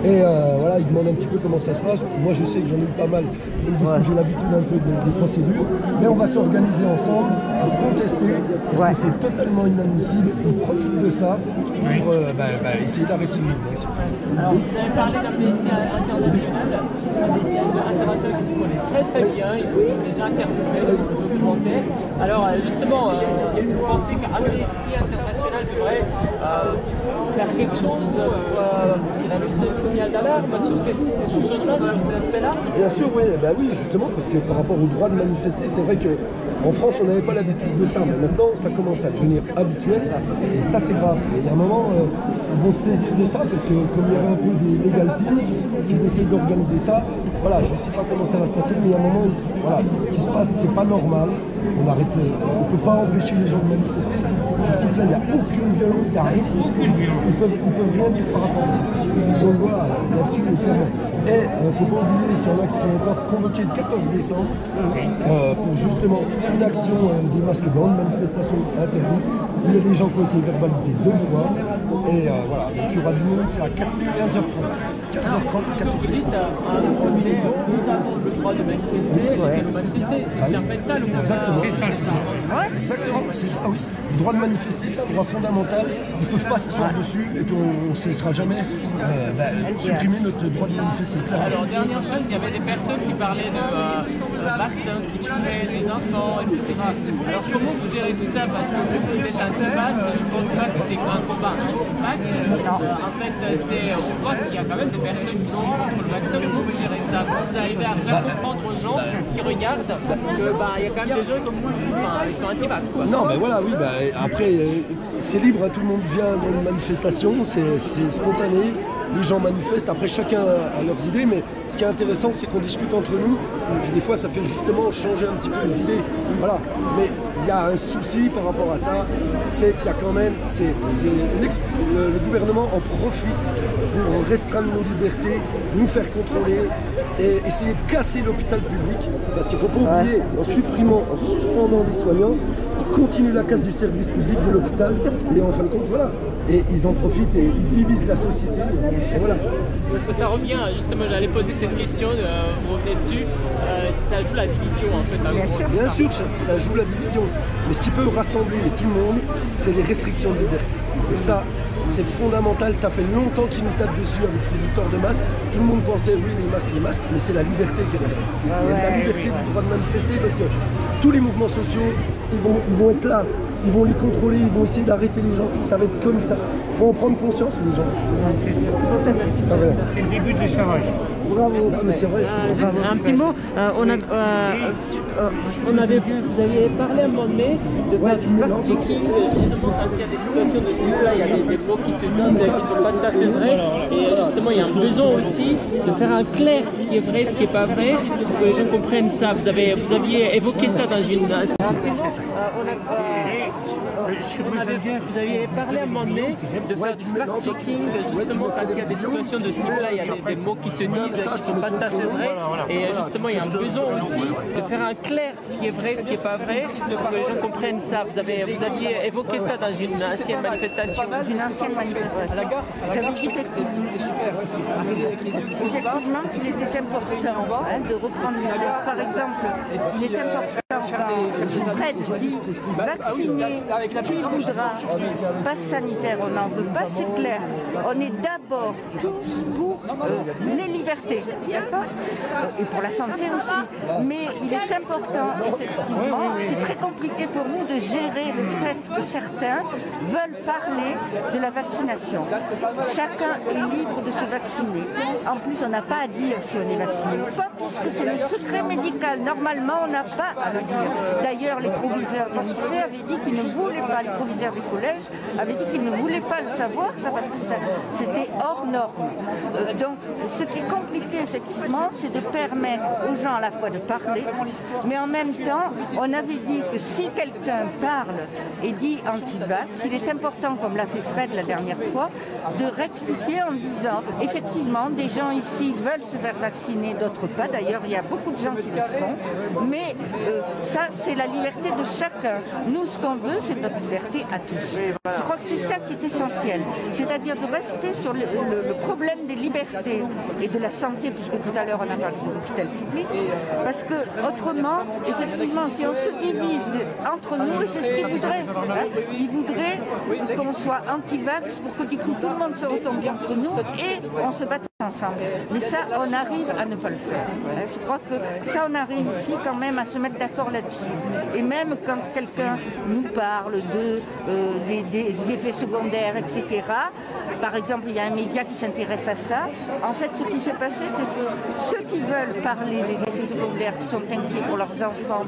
Et voilà, ils demandent un petit peu comment ça se passe. Moi, je sais que j'en ai eu pas mal. Donc, du coup, j'ai l'habitude un peu des procédures. Mais on va s'organiser ensemble pour contester, parce que c'est totalement inadmissible. Ils profitent de ça pour essayer d'arrêter le mouvement. Alors, vous avez parlé d'Amnesty International. Amnesty International, vous connaissez très bien. Ils vous ont déjà interviewé, vous pensez. Alors, justement, vous pensez qu'Amnesty International devrait faire quelque chose pour tirer le signal d'alarme sur ces choses-là, sur ces aspects-là? Bien sûr, oui, oui, justement, parce que par rapport au droit de manifester, c'est vrai qu'en France, on n'avait pas l'habitude de ça, mais maintenant, ça commence à devenir habituel, et ça, c'est grave. Et il y a un moment, ils vont se saisir de ça, parce que comme il y avait un peu des legal teams, ils essayent d'organiser ça. Voilà, je ne sais pas comment ça va se passer, mais il y a un moment, voilà, ce qui se passe, c'est pas normal. On ne peut pas empêcher les gens de manifester, surtout que là, il n'y a aucune violence qui arrive. Ils peuvent rien dire par rapport à ça. Donc voilà, là-dessus, clairement. Et il ne faut pas oublier qu'il y en a qui sont encore convoqués le 14 décembre pour justement une action des masques blancs, une manifestation interdite. Il y a des gens qui ont été verbalisés 2 fois. Et voilà, donc il y aura du monde, c'est à 15h30. 15h30, 14 décembre. Nous avons le droit de manifester, laissez-nous manifester. C'est un fait ça, le c'est ça. Exactement, c'est ça, oui. Le droit de manifester, c'est un droit fondamental. Ils ne peuvent pas s'asseoir dessus et puis on ne cessera jamais supprimer notre droit de manifester. Alors, dernière chose, il y avait des personnes qui parlaient de vaccins qui tuaient des enfants, etc. Alors, comment vous gérez tout ça? Parce que si vous êtes anti-vax, je ne pense pas que c'est un combat anti-vax. En fait, on voit qu'il y a quand même des personnes qui sont contre le vaccin. Comment vous gérez ça? Vous arrivez à faire comprendre aux gens qui regardent qu'il y a quand même des gens comme vous, ils sont anti-vax. Non, mais voilà, oui, après, c'est libre, tout le monde vient dans une manifestation, c'est spontané. Les gens manifestent, après chacun a leurs idées, mais ce qui est intéressant, c'est qu'on discute entre nous, et puis des fois ça fait justement changer un petit peu les idées, voilà. Mais il y a un souci par rapport à ça, c'est qu'il y a quand même, le gouvernement en profite pour restreindre nos libertés, nous faire contrôler, et essayer de casser l'hôpital public, parce qu'il ne faut pas oublier, en suspendant les soignants, ils continuent la casse du service public de l'hôpital, et en fin de compte, voilà. Et ils en profitent et ils divisent la société. Et voilà. Parce que ça revient, justement, j'allais poser cette question, vous revenez dessus, ça joue la division en fait. Bien sûr, ça joue la division. Mais ce qui peut rassembler tout le monde, c'est les restrictions de liberté. Et ça, c'est fondamental. Ça fait longtemps qu'ils nous tapent dessus avec ces histoires de masques. Tout le monde pensait, oui, les masques, mais c'est la liberté qui est derrière. Il y a la liberté du droit de manifester, parce que tous les mouvements sociaux, ils vont être là. Ils vont les contrôler, ils vont essayer d'arrêter les gens. Ça va être comme ça. Il faut en prendre conscience, les gens. C'est le début de l'échange. Bravo. Mais c'est vrai. Un petit mot. Vous aviez parlé à un moment donné de faire du fact-checking, justement quand il y a des situations de ce type-là, il y a des mots qui se disent qui ne sont pas tout à fait vrais. Et justement, il y a un besoin aussi de faire un clair ce qui est vrai, ce qui n'est pas vrai, pour que les gens comprennent ça. Vous aviez évoqué ça dans une... Vous aviez parlé à un moment donné de faire du fact-checking, justement quand il y a des situations de ce type-là, il y a des mots qui se disent qui ne sont pas tout à fait vrais. Et justement, il y a un besoin aussi de faire un clair ce qui est vrai, ce qui n'est pas vrai, pour que les gens comprennent ça. Vous aviez évoqué ça dans une ancienne manifestation. Une ancienne manifestation. J'avais dit effectivement qu'il était important de reprendre les choses. Par exemple, il est important quand Fred dit vacciner qui voudra, passe sanitaire, on n'en veut pas, c'est clair. On est d'abord tous pour les libertés, d'accord, et pour la santé aussi. Mais il est important, effectivement, c'est très compliqué pour nous de gérer le fait que certains veulent parler de la vaccination. Chacun est libre de se vacciner. En plus, on n'a pas à dire si on est vacciné ou pas, puisque c'est le secret médical. Normalement, on n'a pas à le dire. D'ailleurs, les proviseurs des lycées avaient dit qu'ils ne voulaient pas, les proviseurs des collèges avaient dit qu'ils ne voulaient pas le savoir, ça, parce que c'était hors norme. Donc, ce qui est compliqué, effectivement, c'est de permettre aux gens à la fois de parler, mais en même temps, on avait dit que si quelqu'un parle et dit anti-vax, il est important, comme l'a fait Fred la dernière fois, de rectifier en disant, effectivement, des gens ici veulent se faire vacciner, d'autres pas. D'ailleurs, il y a beaucoup de gens qui le font, mais ça, c'est la liberté de chacun. Nous, ce qu'on veut, c'est notre liberté à tous. Je crois que c'est ça qui est essentiel, c'est-à-dire de rester sur le problème des libertés et de la santé, puisque tout à l'heure on a parlé de l'hôpital public, parce que autrement, effectivement, si on se divise entre nous, et c'est ce qu'ils voudraient, ils voudraient qu'on soit anti-vax pour que du coup tout le monde se retombe contre nous et on se batte ensemble. Mais ça, on arrive à ne pas le faire. Je crois que ça, on arrive aussi quand même à se mettre d'accord là-dessus. Et même quand quelqu'un nous parle des effets secondaires, etc., par exemple, il y a un média qui s'intéresse à ça, en fait, ce qui s'est passé, c'est que ceux qui veulent parler des effets secondaires, qui sont inquiets pour leurs enfants,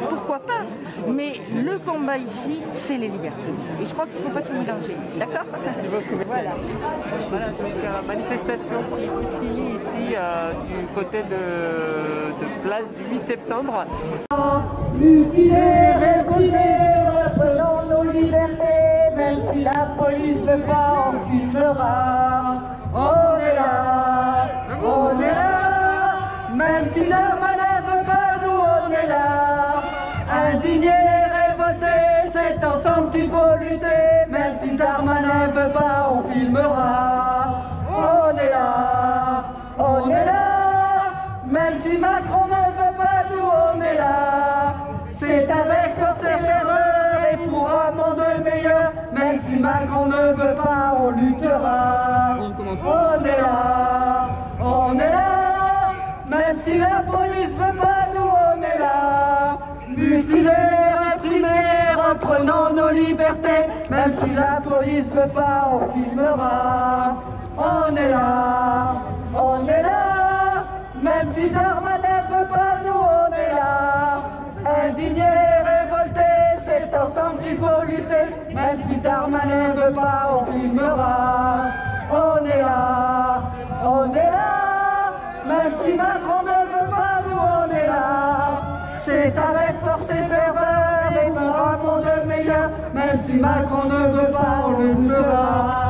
pourquoi pas? Mais le combat ici, c'est les libertés. Et je crois qu'il ne faut pas tout mélanger. D'accord? Voilà. Voilà, donc manifestation qui finit ici du côté de place du 8 septembre. Mutilés, révoltés, reprenons nos libertés, même si la police ne veut pas, on filmera. On est là, même si Darmanin ne veut pas, nous on est là. Indignés, révoltés, c'est ensemble qu'il faut lutter, même si Darmanin ne veut pas, on filmera. On est là, même si Macron ne veut pas, nous on est là. C'est avec force et ferveur et pour un monde meilleur, même si Macron ne veut pas, on luttera. On est là, même si la police veut pas, nous on est là. Mutilés, réprimés, reprenons nos libertés, même si la police veut pas, on filmera. On est là, même si Darmanin veut pas, nous on est là. Indignés, révoltés, c'est ensemble qu'il faut lutter, même si Darmanin veut pas, on filmera. On est là, même si Macron ne veut pas, nous on est là. C'est avec force et ferveur et pour un monde meilleur, même si Macron ne veut pas, on filmera.